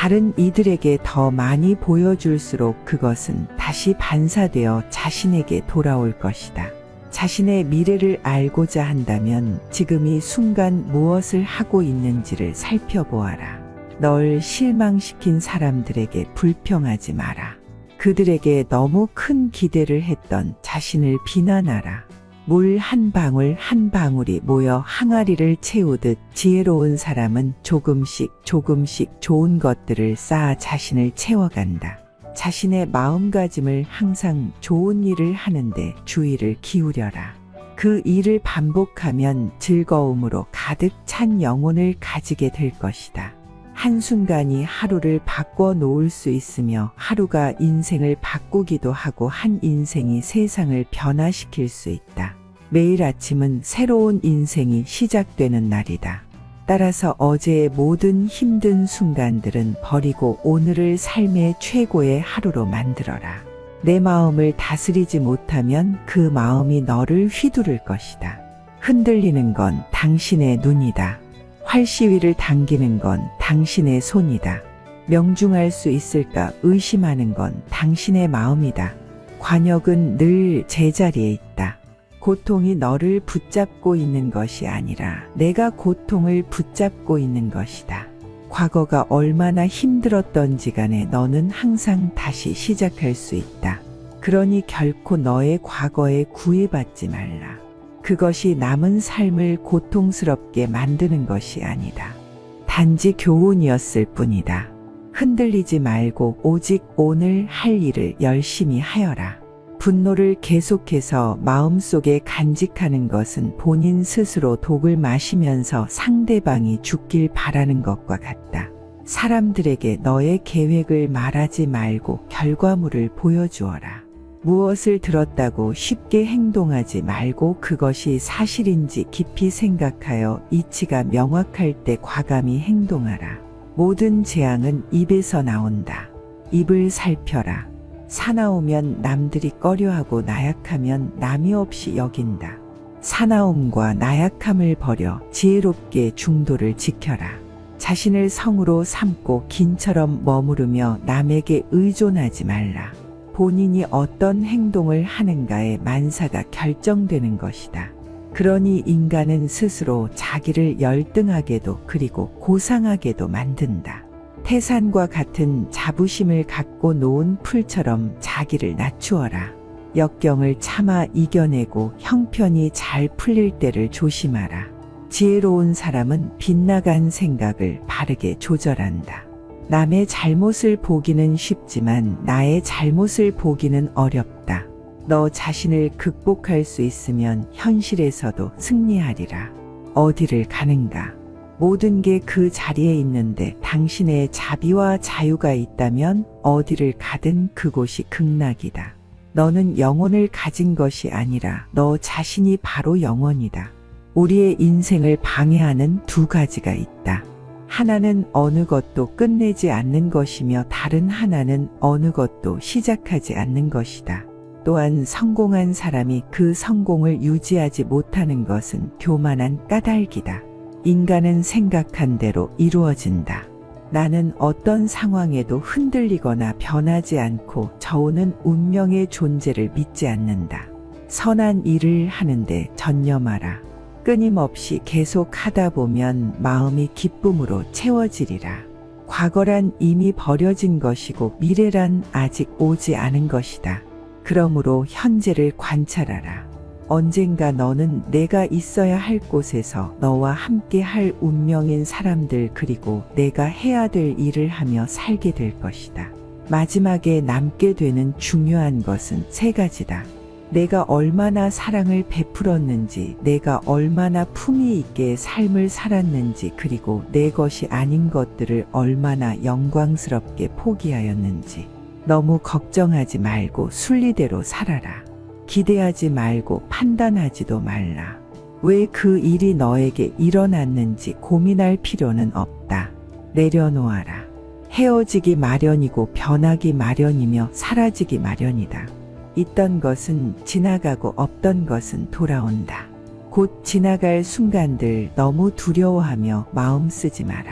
다른 이들에게 더 많이 보여줄수록 그것은 다시 반사되어 자신에게 돌아올 것이다. 자신의 미래를 알고자 한다면 지금 이 순간 무엇을 하고 있는지를 살펴보아라. 널 실망시킨 사람들에게 불평하지 마라. 그들에게 너무 큰 기대를 했던 자신을 비난하라. 물 한 방울 한 방울이 모여 항아리를 채우듯 지혜로운 사람은 조금씩 좋은 것들을 쌓아 자신을 채워간다. 자신의 마음가짐을 항상 좋은 일을 하는데 주의를 기울여라. 그 일을 반복하면 즐거움으로 가득 찬 영혼을 가지게 될 것이다. 한순간이 하루를 바꿔 놓을 수 있으며 하루가 인생을 바꾸기도 하고 한 인생이 세상을 변화시킬 수 있다. 매일 아침은 새로운 인생이 시작되는 날이다. 따라서 어제의 모든 힘든 순간들은 버리고 오늘을 삶의 최고의 하루로 만들어라. 내 마음을 다스리지 못하면 그 마음이 너를 휘두를 것이다. 흔들리는 건 당신의 눈이다. 활시위를 당기는 건 당신의 손이다. 명중할 수 있을까 의심하는 건 당신의 마음이다. 관역은 늘 제자리에 있다. 고통이 너를 붙잡고 있는 것이 아니라 내가 고통을 붙잡고 있는 것이다. 과거가 얼마나 힘들었던지 간에 너는 항상 다시 시작할 수 있다. 그러니 결코 너의 과거에 구애받지 말라. 그것이 남은 삶을 고통스럽게 만드는 것이 아니다. 단지 교훈이었을 뿐이다. 흔들리지 말고 오직 오늘 할 일을 열심히 하여라. 분노를 계속해서 마음속에 간직하는 것은 본인 스스로 독을 마시면서 상대방이 죽길 바라는 것과 같다. 사람들에게 너의 계획을 말하지 말고 결과물을 보여주어라. 무엇을 들었다고 쉽게 행동하지 말고 그것이 사실인지 깊이 생각하여 이치가 명확할 때 과감히 행동하라. 모든 재앙은 입에서 나온다. 입을 살펴라. 사나우면 남들이 꺼려하고 나약하면 남이 없이 여긴다. 사나움과 나약함을 버려 지혜롭게 중도를 지켜라. 자신을 성으로 삼고 긴처럼 머무르며 남에게 의존하지 말라. 본인이 어떤 행동을 하는가에 만사가 결정되는 것이다. 그러니 인간은 스스로 자기를 열등하게도 그리고 고상하게도 만든다. 태산과 같은 자부심을 갖고 놓은 풀처럼 자기를 낮추어라. 역경을 참아 이겨내고 형편이 잘 풀릴 때를 조심하라. 지혜로운 사람은 빗나간 생각을 바르게 조절한다. 남의 잘못을 보기는 쉽지만 나의 잘못을 보기는 어렵다. 너 자신을 극복할 수 있으면 현실에서도 승리하리라. 어디를 가는가? 모든 게 그 자리에 있는데 당신의 자비와 자유가 있다면 어디를 가든 그곳이 극락이다. 너는 영혼을 가진 것이 아니라 너 자신이 바로 영혼이다. 우리의 인생을 방해하는 두 가지가 있다. 하나는 어느 것도 끝내지 않는 것이며 다른 하나는 어느 것도 시작하지 않는 것이다. 또한 성공한 사람이 그 성공을 유지하지 못하는 것은 교만한 까닭이다. 인간은 생각한 대로 이루어진다. 나는 어떤 상황에도 흔들리거나 변하지 않고 저우는 운명의 존재를 믿지 않는다. 선한 일을 하는데 전념하라. 끊임없이 계속 하다 보면 마음이 기쁨으로 채워지리라. 과거란 이미 버려진 것이고 미래란 아직 오지 않은 것이다. 그러므로 현재를 관찰하라. 언젠가 너는 내가 있어야 할 곳에서 너와 함께 할 운명인 사람들 그리고 내가 해야 될 일을 하며 살게 될 것이다. 마지막에 남게 되는 중요한 것은 세 가지다. 내가 얼마나 사랑을 베풀었는지, 내가 얼마나 품위 있게 삶을 살았는지, 그리고 내 것이 아닌 것들을 얼마나 영광스럽게 포기하였는지. 너무 걱정하지 말고 순리대로 살아라. 기대하지 말고 판단하지도 말라. 왜 그 일이 너에게 일어났는지 고민할 필요는 없다. 내려놓아라. 헤어지기 마련이고 변하기 마련이며 사라지기 마련이다. 있던 것은 지나가고 없던 것은 돌아온다. 곧 지나갈 순간들 너무 두려워하며 마음 쓰지 마라.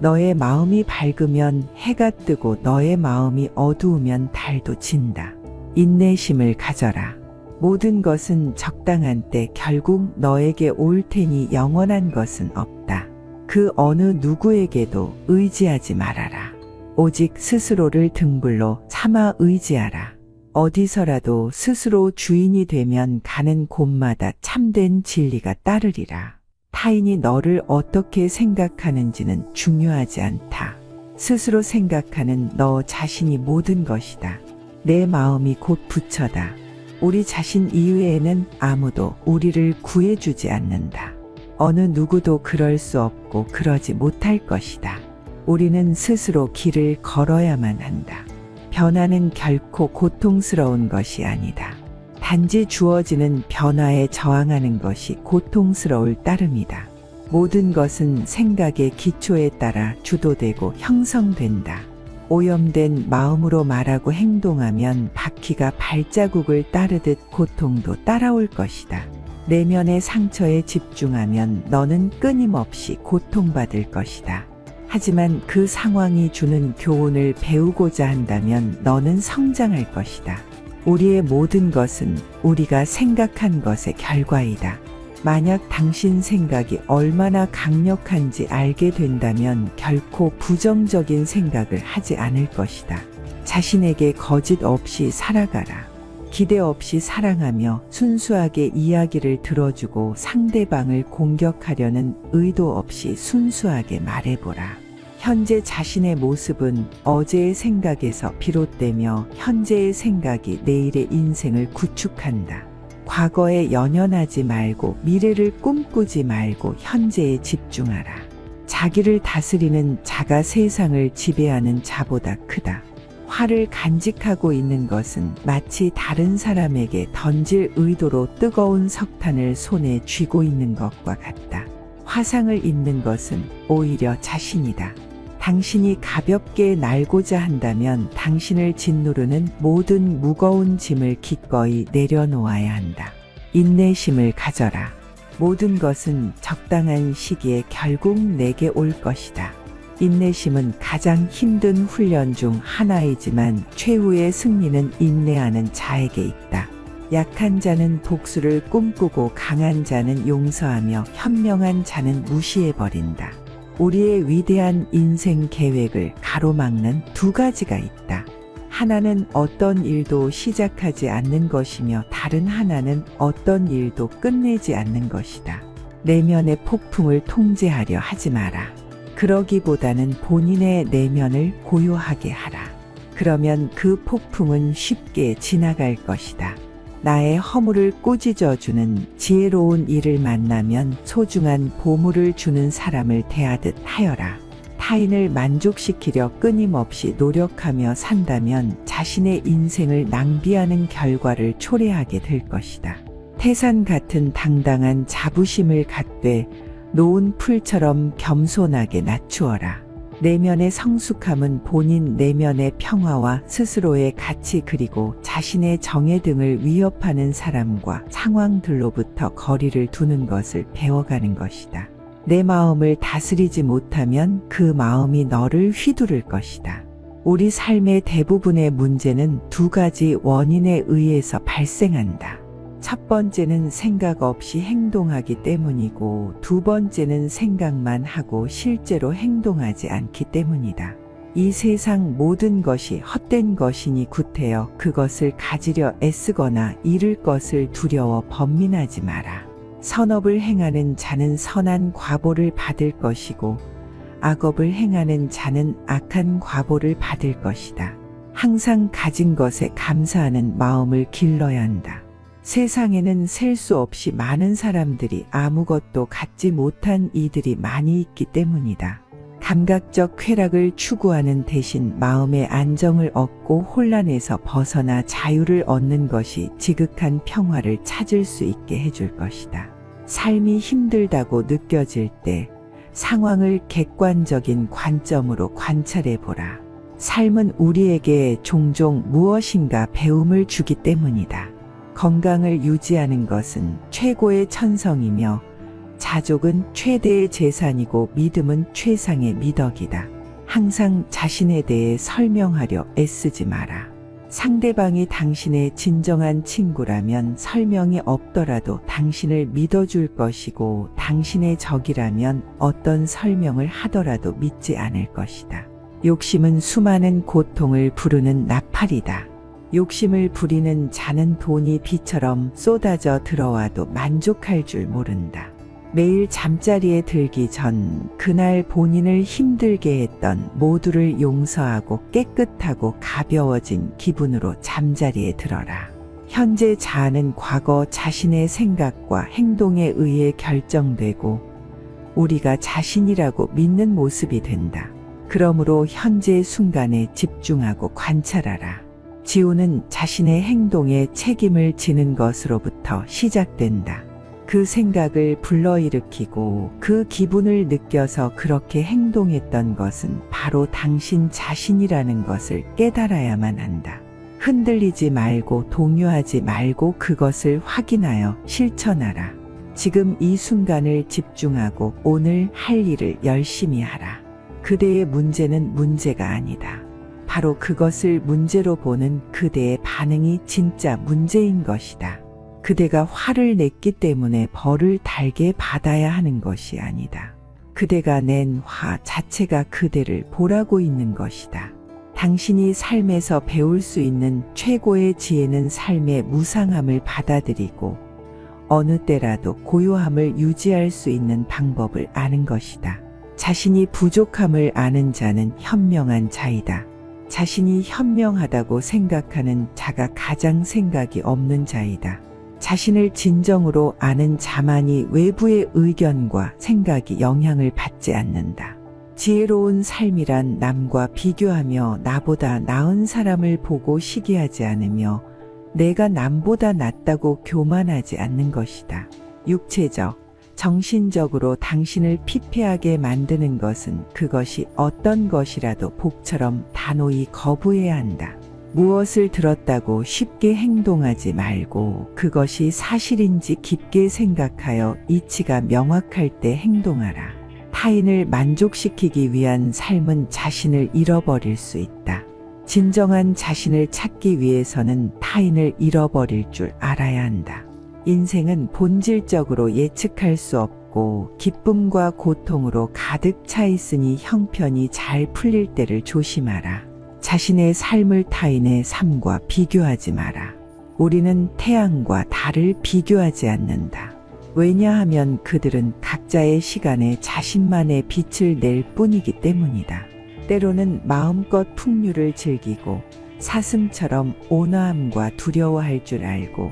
너의 마음이 밝으면 해가 뜨고 너의 마음이 어두우면 달도 진다. 인내심을 가져라. 모든 것은 적당한 때 결국 너에게 올 테니 영원한 것은 없다. 그 어느 누구에게도 의지하지 말아라. 오직 스스로를 등불로 삼아 의지하라. 어디서라도 스스로 주인이 되면 가는 곳마다 참된 진리가 따르리라. 타인이 너를 어떻게 생각하는지는 중요하지 않다. 스스로 생각하는 너 자신이 모든 것이다. 내 마음이 곧 부처다. 우리 자신 이외에는 아무도 우리를 구해주지 않는다. 어느 누구도 그럴 수 없고 그러지 못할 것이다. 우리는 스스로 길을 걸어야만 한다. 변화는 결코 고통스러운 것이 아니다. 단지 주어지는 변화에 저항하는 것이 고통스러울 따름이다. 모든 것은 생각의 기초에 따라 주도되고 형성된다. 오염된 마음으로 말하고 행동하면 바퀴가 발자국을 따르듯 고통도 따라올 것이다. 내면의 상처에 집중하면 너는 끊임없이 고통받을 것이다. 하지만 그 상황이 주는 교훈을 배우고자 한다면 너는 성장할 것이다. 우리의 모든 것은 우리가 생각한 것의 결과이다. 만약 당신 생각이 얼마나 강력한지 알게 된다면 결코 부정적인 생각을 하지 않을 것이다. 자신에게 거짓 없이 살아가라. 기대 없이 사랑하며 순수하게 이야기를 들어주고 상대방을 공격하려는 의도 없이 순수하게 말해보라. 현재 자신의 모습은 어제의 생각에서 비롯되며 현재의 생각이 내일의 인생을 구축한다. 과거에 연연하지 말고 미래를 꿈꾸지 말고 현재에 집중하라. 자기를 다스리는 자가 세상을 지배하는 자보다 크다. 화를 간직하고 있는 것은 마치 다른 사람에게 던질 의도로 뜨거운 석탄을 손에 쥐고 있는 것과 같다. 화상을 입는 것은 오히려 자신이다. 당신이 가볍게 날고자 한다면 당신을 짓누르는 모든 무거운 짐을 기꺼이 내려놓아야 한다. 인내심을 가져라. 모든 것은 적당한 시기에 결국 내게 올 것이다. 인내심은 가장 힘든 훈련 중 하나이지만 최후의 승리는 인내하는 자에게 있다. 약한 자는 복수를 꿈꾸고 강한 자는 용서하며 현명한 자는 무시해버린다. 우리의 위대한 인생 계획을 가로막는 두 가지가 있다. 하나는 어떤 일도 시작하지 않는 것이며 다른 하나는 어떤 일도 끝내지 않는 것이다. 내면의 폭풍을 통제하려 하지 마라. 그러기보다는 본인의 내면을 고요하게 하라. 그러면 그 폭풍은 쉽게 지나갈 것이다. 나의 허물을 꾸짖어주는 지혜로운 이를 만나면 소중한 보물을 주는 사람을 대하듯 하여라. 타인을 만족시키려 끊임없이 노력하며 산다면 자신의 인생을 낭비하는 결과를 초래하게 될 것이다. 태산 같은 당당한 자부심을 갖되 놓은 풀처럼 겸손하게 낮추어라. 내면의 성숙함은 본인 내면의 평화와 스스로의 가치 그리고 자신의 정의 등을 위협하는 사람과 상황들로부터 거리를 두는 것을 배워가는 것이다. 내 마음을 다스리지 못하면 그 마음이 너를 휘두를 것이다. 우리 삶의 대부분의 문제는 두 가지 원인에 의해서 발생한다. 첫 번째는 생각 없이 행동하기 때문이고 두 번째는 생각만 하고 실제로 행동하지 않기 때문이다. 이 세상 모든 것이 헛된 것이니 구태여 그것을 가지려 애쓰거나 잃을 것을 두려워 번민하지 마라. 선업을 행하는 자는 선한 과보를 받을 것이고 악업을 행하는 자는 악한 과보를 받을 것이다. 항상 가진 것에 감사하는 마음을 길러야 한다. 세상에는 셀 수 없이 많은 사람들이 아무것도 갖지 못한 이들이 많이 있기 때문이다. 감각적 쾌락을 추구하는 대신 마음의 안정을 얻고 혼란에서 벗어나 자유를 얻는 것이 지극한 평화를 찾을 수 있게 해줄 것이다. 삶이 힘들다고 느껴질 때 상황을 객관적인 관점으로 관찰해 보라. 삶은 우리에게 종종 무엇인가 배움을 주기 때문이다. 건강을 유지하는 것은 최고의 천성이며 자족은 최대의 재산이고 믿음은 최상의 미덕이다. 항상 자신에 대해 설명하려 애쓰지 마라. 상대방이 당신의 진정한 친구라면 설명이 없더라도 당신을 믿어줄 것이고 당신의 적이라면 어떤 설명을 하더라도 믿지 않을 것이다. 욕심은 수많은 고통을 부르는 나팔이다. 욕심을 부리는 자는 돈이 비처럼 쏟아져 들어와도 만족할 줄 모른다. 매일 잠자리에 들기 전 그날 본인을 힘들게 했던 모두를 용서하고 깨끗하고 가벼워진 기분으로 잠자리에 들어라. 현재 자아는 과거 자신의 생각과 행동에 의해 결정되고 우리가 자신이라고 믿는 모습이 된다. 그러므로 현재 순간에 집중하고 관찰하라. 지우는 자신의 행동에 책임을 지는 것으로부터 시작된다. 그 생각을 불러일으키고 그 기분을 느껴서 그렇게 행동했던 것은 바로 당신 자신이라는 것을 깨달아야만 한다. 흔들리지 말고 동요하지 말고 그것을 확인하여 실천하라. 지금 이 순간을 집중하고 오늘 할 일을 열심히 하라. 그대의 문제는 문제가 아니다. 바로 그것을 문제로 보는 그대의 반응이 진짜 문제인 것이다. 그대가 화를 냈기 때문에 벌을 달게 받아야 하는 것이 아니다. 그대가 낸 화 자체가 그대를 보라고 있는 것이다. 당신이 삶에서 배울 수 있는 최고의 지혜는 삶의 무상함을 받아들이고 어느 때라도 고요함을 유지할 수 있는 방법을 아는 것이다. 자신이 부족함을 아는 자는 현명한 자이다. 자신이 현명하다고 생각하는 자가 가장 생각이 없는 자이다. 자신을 진정으로 아는 자만이 외부의 의견과 생각이 영향을 받지 않는다. 지혜로운 삶이란 남과 비교하며 나보다 나은 사람을 보고 시기하지 않으며 내가 남보다 낫다고 교만하지 않는 것이다. 육체적, 정신적으로 당신을 피폐하게 만드는 것은 그것이 어떤 것이라도 복처럼 단호히 거부해야 한다. 무엇을 들었다고 쉽게 행동하지 말고 그것이 사실인지 깊게 생각하여 이치가 명확할 때 행동하라. 타인을 만족시키기 위한 삶은 자신을 잃어버릴 수 있다. 진정한 자신을 찾기 위해서는 타인을 잃어버릴 줄 알아야 한다. 인생은 본질적으로 예측할 수 없고 기쁨과 고통으로 가득 차 있으니 형편이 잘 풀릴 때를 조심하라. 자신의 삶을 타인의 삶과 비교하지 마라. 우리는 태양과 달을 비교하지 않는다. 왜냐하면 그들은 각자의 시간에 자신만의 빛을 낼 뿐이기 때문이다. 때로는 마음껏 풍류를 즐기고 사슴처럼 온화함과 두려워할 줄 알고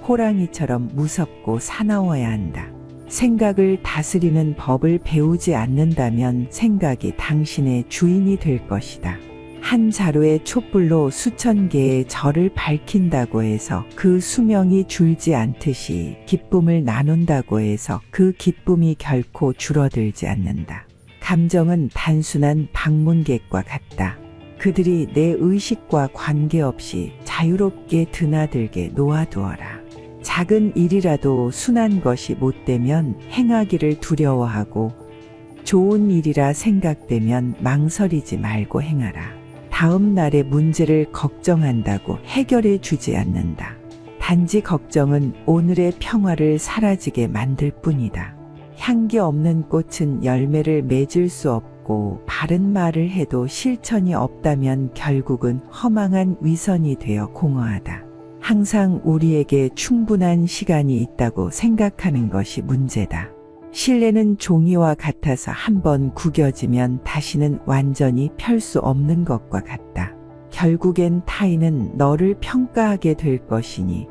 호랑이처럼 무섭고 사나워야 한다. 생각을 다스리는 법을 배우지 않는다면 생각이 당신의 주인이 될 것이다. 한 자루의 촛불로 수천 개의 절을 밝힌다고 해서 그 수명이 줄지 않듯이 기쁨을 나눈다고 해서 그 기쁨이 결코 줄어들지 않는다. 감정은 단순한 방문객과 같다. 그들이 내 의식과 관계없이 자유롭게 드나들게 놓아두어라. 작은 일이라도 순한 것이 못되면 행하기를 두려워하고 좋은 일이라 생각되면 망설이지 말고 행하라. 다음 날의 문제를 걱정한다고 해결해 주지 않는다. 단지 걱정은 오늘의 평화를 사라지게 만들 뿐이다. 향기 없는 꽃은 열매를 맺을 수 없고 바른 말을 해도 실천이 없다면 결국은 허망한 위선이 되어 공허하다. 항상 우리에게 충분한 시간이 있다고 생각하는 것이 문제다. 실내는 종이와 같아서 한번 구겨지면 다시는 완전히 펼 수 없는 것과 같다. 결국엔 타인은 너를 평가하게 될 것이니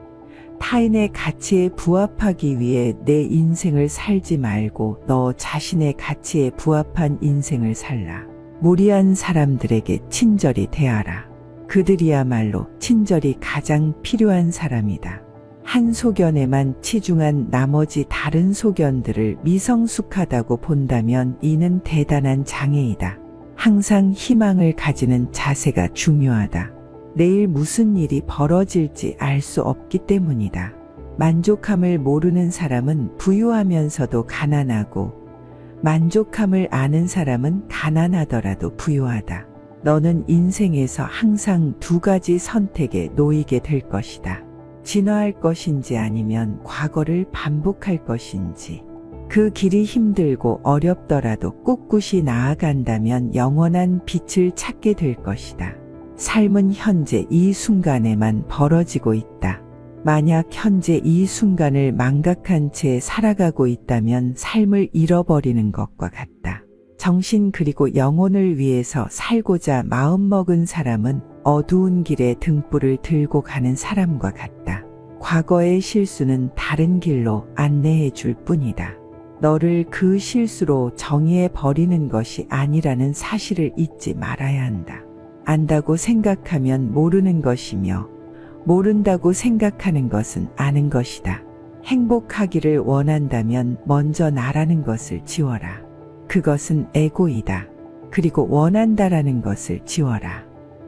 타인의 가치에 부합하기 위해 내 인생을 살지 말고 너 자신의 가치에 부합한 인생을 살라. 무리한 사람들에게 친절히 대하라. 그들이야말로 친절이 가장 필요한 사람이다. 한 소견에만 치중한 나머지 다른 소견들을 미성숙하다고 본다면 이는 대단한 장애이다. 항상 희망을 가지는 자세가 중요하다. 내일 무슨 일이 벌어질지 알 수 없기 때문이다. 만족함을 모르는 사람은 부유하면서도 가난하고 만족함을 아는 사람은 가난하더라도 부유하다. 너는 인생에서 항상 두 가지 선택에 놓이게 될 것이다. 진화할 것인지 아니면 과거를 반복할 것인지. 그 길이 힘들고 어렵더라도 꿋꿋이 나아간다면 영원한 빛을 찾게 될 것이다. 삶은 현재 이 순간에만 벌어지고 있다. 만약 현재 이 순간을 망각한 채 살아가고 있다면 삶을 잃어버리는 것과 같다. 정신 그리고 영혼을 위해서 살고자 마음먹은 사람은 어두운 길에 등불을 들고 가는 사람과 같다. 과거의 실수는 다른 길로 안내해 줄 뿐이다. 너를 그 실수로 정의해 버리는 것이 아니라는 사실을 잊지 말아야 한다. 안다고 생각하면 모르는 것이며 모른다고 생각하는 것은 아는 것이다. 행복하기를 원한다면 먼저 나라는 것을 지워라. 그것은 에고이다. 그리고 원한다라는 것을 지워라.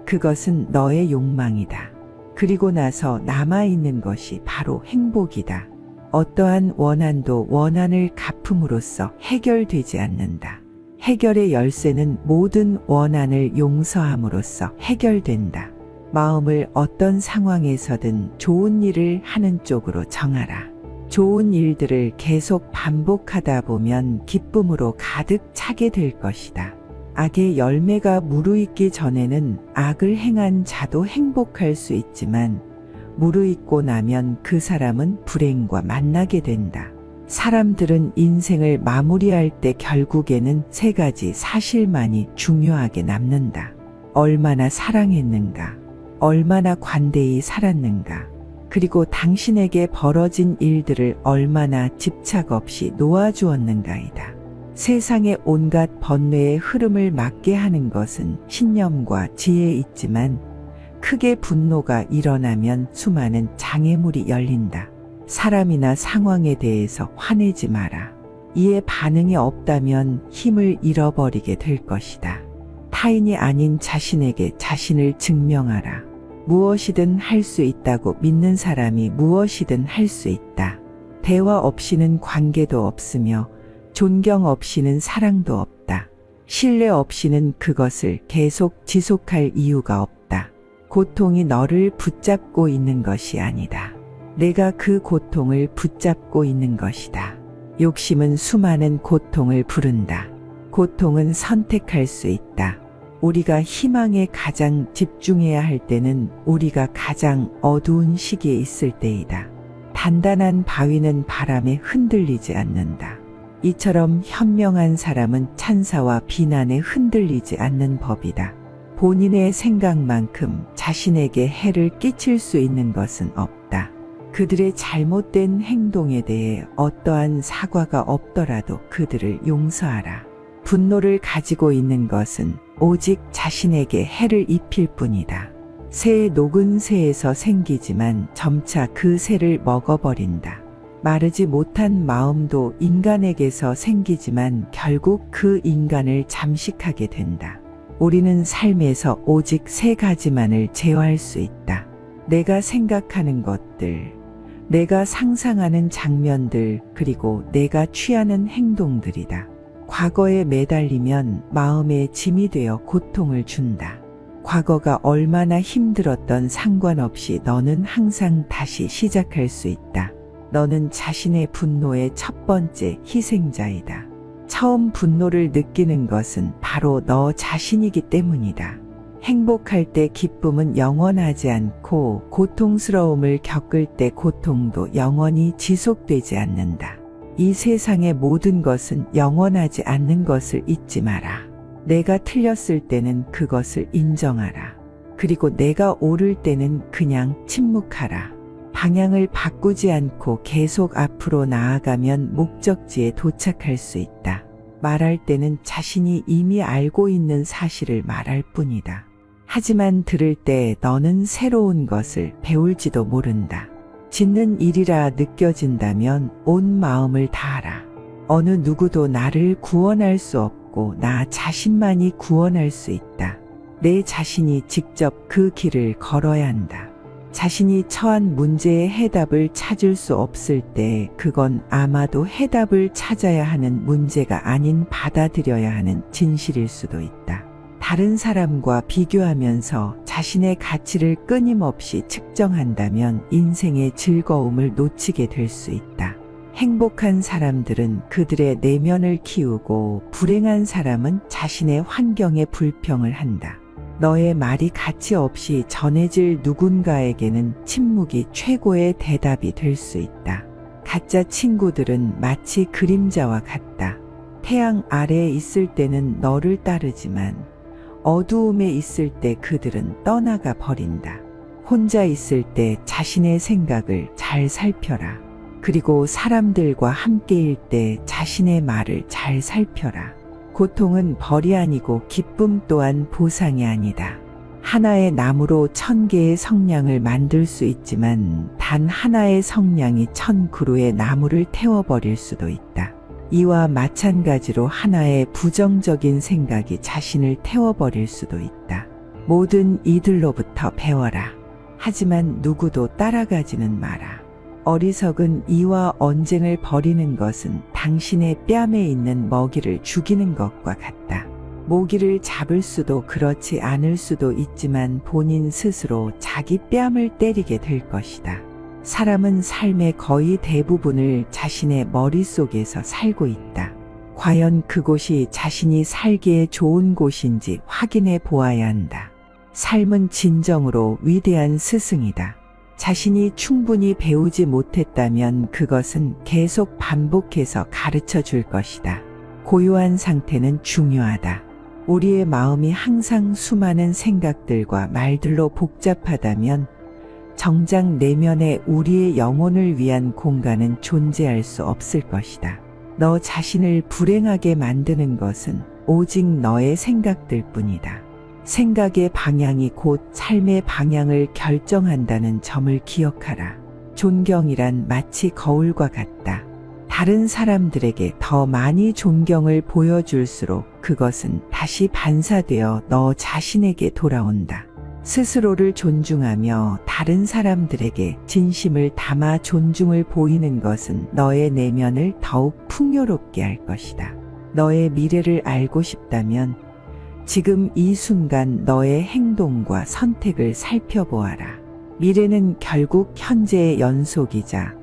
그것은 너의 욕망이다. 그리고 나서 남아있는 것이 바로 행복이다. 어떠한 원한도 원한을 갚음으로써 해결되지 않는다. 해결의 열쇠는 모든 원한을 용서함으로써 해결된다. 마음을 어떤 상황에서든 좋은 일을 하는 쪽으로 정하라. 좋은 일들을 계속 반복하다 보면 기쁨으로 가득 차게 될 것이다. 악의 열매가 무르익기 전에는 악을 행한 자도 행복할 수 있지만 무르익고 나면 그 사람은 불행과 만나게 된다. 사람들은 인생을 마무리할 때 결국에는 세 가지 사실만이 중요하게 남는다. 얼마나 사랑했는가, 얼마나 관대히 살았는가, 그리고 당신에게 벌어진 일들을 얼마나 집착 없이 놓아주었는가이다. 세상의 온갖 번뇌의 흐름을 막게 하는 것은 신념과 지혜에 있지만 크게 분노가 일어나면 수많은 장애물이 열린다. 사람이나 상황에 대해서 화내지 마라. 이에 반응이 없다면 힘을 잃어버리게 될 것이다. 타인이 아닌 자신에게 자신을 증명하라. 무엇이든 할 수 있다고 믿는 사람이 무엇이든 할 수 있다. 대화 없이는 관계도 없으며 존경 없이는 사랑도 없다. 신뢰 없이는 그것을 계속 지속할 이유가 없다. 고통이 너를 붙잡고 있는 것이 아니다. 내가 그 고통을 붙잡고 있는 것이다. 욕심은 수많은 고통을 부른다. 고통은 선택할 수 있다. 우리가 희망에 가장 집중해야 할 때는 우리가 가장 어두운 시기에 있을 때이다. 단단한 바위는 바람에 흔들리지 않는다. 이처럼 현명한 사람은 찬사와 비난에 흔들리지 않는 법이다. 본인의 생각만큼 자신에게 해를 끼칠 수 있는 것은 없다. 그들의 잘못된 행동에 대해 어떠한 사과가 없더라도 그들을 용서하라. 분노를 가지고 있는 것은 오직 자신에게 해를 입힐 뿐이다. 새의 녹은 새에서 생기지만 점차 그 새를 먹어버린다. 마르지 못한 마음도 인간에게서 생기지만 결국 그 인간을 잠식하게 된다. 우리는 삶에서 오직 세 가지만을 제어할 수 있다. 내가 생각하는 것들, 내가 상상하는 장면들, 그리고 내가 취하는 행동들이다. 과거에 매달리면 마음에 짐이 되어 고통을 준다. 과거가 얼마나 힘들었던 상관없이 너는 항상 다시 시작할 수 있다. 너는 자신의 분노의 첫 번째 희생자이다. 처음 분노를 느끼는 것은 바로 너 자신이기 때문이다. 행복할 때 기쁨은 영원하지 않고 고통스러움을 겪을 때 고통도 영원히 지속되지 않는다. 이 세상의 모든 것은 영원하지 않는 것을 잊지 마라. 내가 틀렸을 때는 그것을 인정하라. 그리고 내가 옳을 때는 그냥 침묵하라. 방향을 바꾸지 않고 계속 앞으로 나아가면 목적지에 도착할 수 있다. 말할 때는 자신이 이미 알고 있는 사실을 말할 뿐이다. 하지만 들을 때 너는 새로운 것을 배울지도 모른다. 짓는 일이라 느껴진다면 온 마음을 다하라. 어느 누구도 나를 구원할 수 없고 나 자신만이 구원할 수 있다. 내 자신이 직접 그 길을 걸어야 한다. 자신이 처한 문제의 해답을 찾을 수 없을 때 그건 아마도 해답을 찾아야 하는 문제가 아닌 받아들여야 하는 진실일 수도 있다. 다른 사람과 비교하면서 자신의 가치를 끊임없이 측정한다면 인생의 즐거움을 놓치게 될 수 있다. 행복한 사람들은 그들의 내면을 키우고 불행한 사람은 자신의 환경에 불평을 한다. 너의 말이 가치 없이 전해질 누군가에게는 침묵이 최고의 대답이 될 수 있다. 가짜 친구들은 마치 그림자와 같다. 태양 아래에 있을 때는 너를 따르지만 어두움에 있을 때 그들은 떠나가 버린다. 혼자 있을 때 자신의 생각을 잘 살펴라. 그리고 사람들과 함께일 때 자신의 말을 잘 살펴라. 고통은 벌이 아니고 기쁨 또한 보상이 아니다. 하나의 나무로 1000개의 성냥을 만들 수 있지만 단 하나의 성냥이 1000그루의 나무를 태워버릴 수도 있다. 이와 마찬가지로 하나의 부정적인 생각이 자신을 태워버릴 수도 있다. 모든 이들로부터 배워라. 하지만 누구도 따라가지는 마라. 어리석은 이와 언쟁을 벌이는 것은 당신의 뺨에 있는 먹이를 죽이는 것과 같다. 모기를 잡을 수도 그렇지 않을 수도 있지만 본인 스스로 자기 뺨을 때리게 될 것이다. 사람은 삶의 거의 대부분을 자신의 머릿속에서 살고 있다. 과연 그곳이 자신이 살기에 좋은 곳인지 확인해 보아야 한다. 삶은 진정으로 위대한 스승이다. 자신이 충분히 배우지 못했다면 그것은 계속 반복해서 가르쳐 줄 것이다. 고요한 상태는 중요하다. 우리의 마음이 항상 수많은 생각들과 말들로 복잡하다면 정작 내면에 우리의 영혼을 위한 공간은 존재할 수 없을 것이다. 너 자신을 불행하게 만드는 것은 오직 너의 생각들 뿐이다. 생각의 방향이 곧 삶의 방향을 결정한다는 점을 기억하라. 존경이란 마치 거울과 같다. 다른 사람들에게 더 많이 존경을 보여줄수록 그것은 다시 반사되어 너 자신에게 돌아온다. 스스로를 존중하며 다른 사람들에게 진심을 담아 존중을 보이는 것은 너의 내면을 더욱 풍요롭게 할 것이다. 너의 미래를 알고 싶다면 지금 이 순간 너의 행동과 선택을 살펴보아라. 미래는 결국 현재의 연속이자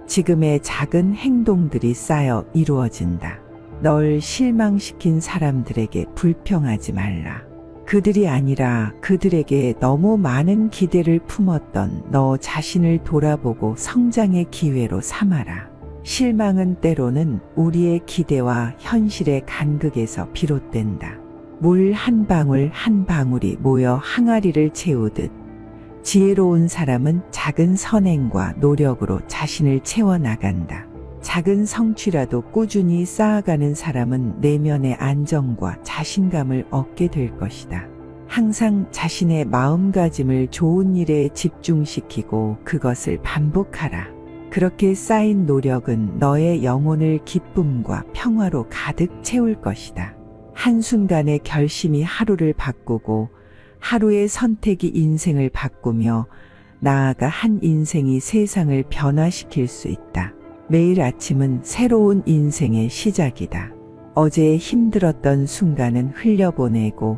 지금의 작은 행동들이 쌓여 이루어진다. 널 실망시킨 사람들에게 불평하지 말라. 그들이 아니라 그들에게 너무 많은 기대를 품었던 너 자신을 돌아보고 성장의 기회로 삼아라. 실망은 때로는 우리의 기대와 현실의 간극에서 비롯된다. 물 한 방울 한 방울이 모여 항아리를 채우듯 지혜로운 사람은 작은 선행과 노력으로 자신을 채워나간다. 작은 성취라도 꾸준히 쌓아가는 사람은 내면의 안정과 자신감을 얻게 될 것이다. 항상 자신의 마음가짐을 좋은 일에 집중시키고 그것을 반복하라. 그렇게 쌓인 노력은 너의 영혼을 기쁨과 평화로 가득 채울 것이다. 한순간의 결심이 하루를 바꾸고 하루의 선택이 인생을 바꾸며 나아가 한 인생이 세상을 변화시킬 수 있다. 매일 아침은 새로운 인생의 시작이다. 어제 힘들었던 순간은 흘려보내고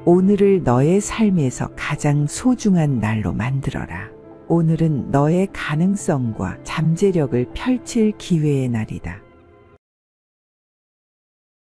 오늘을 너의 삶에서 가장 소중한 날로 만들어라. 오늘은 너의 가능성과 잠재력을 펼칠 기회의 날이다.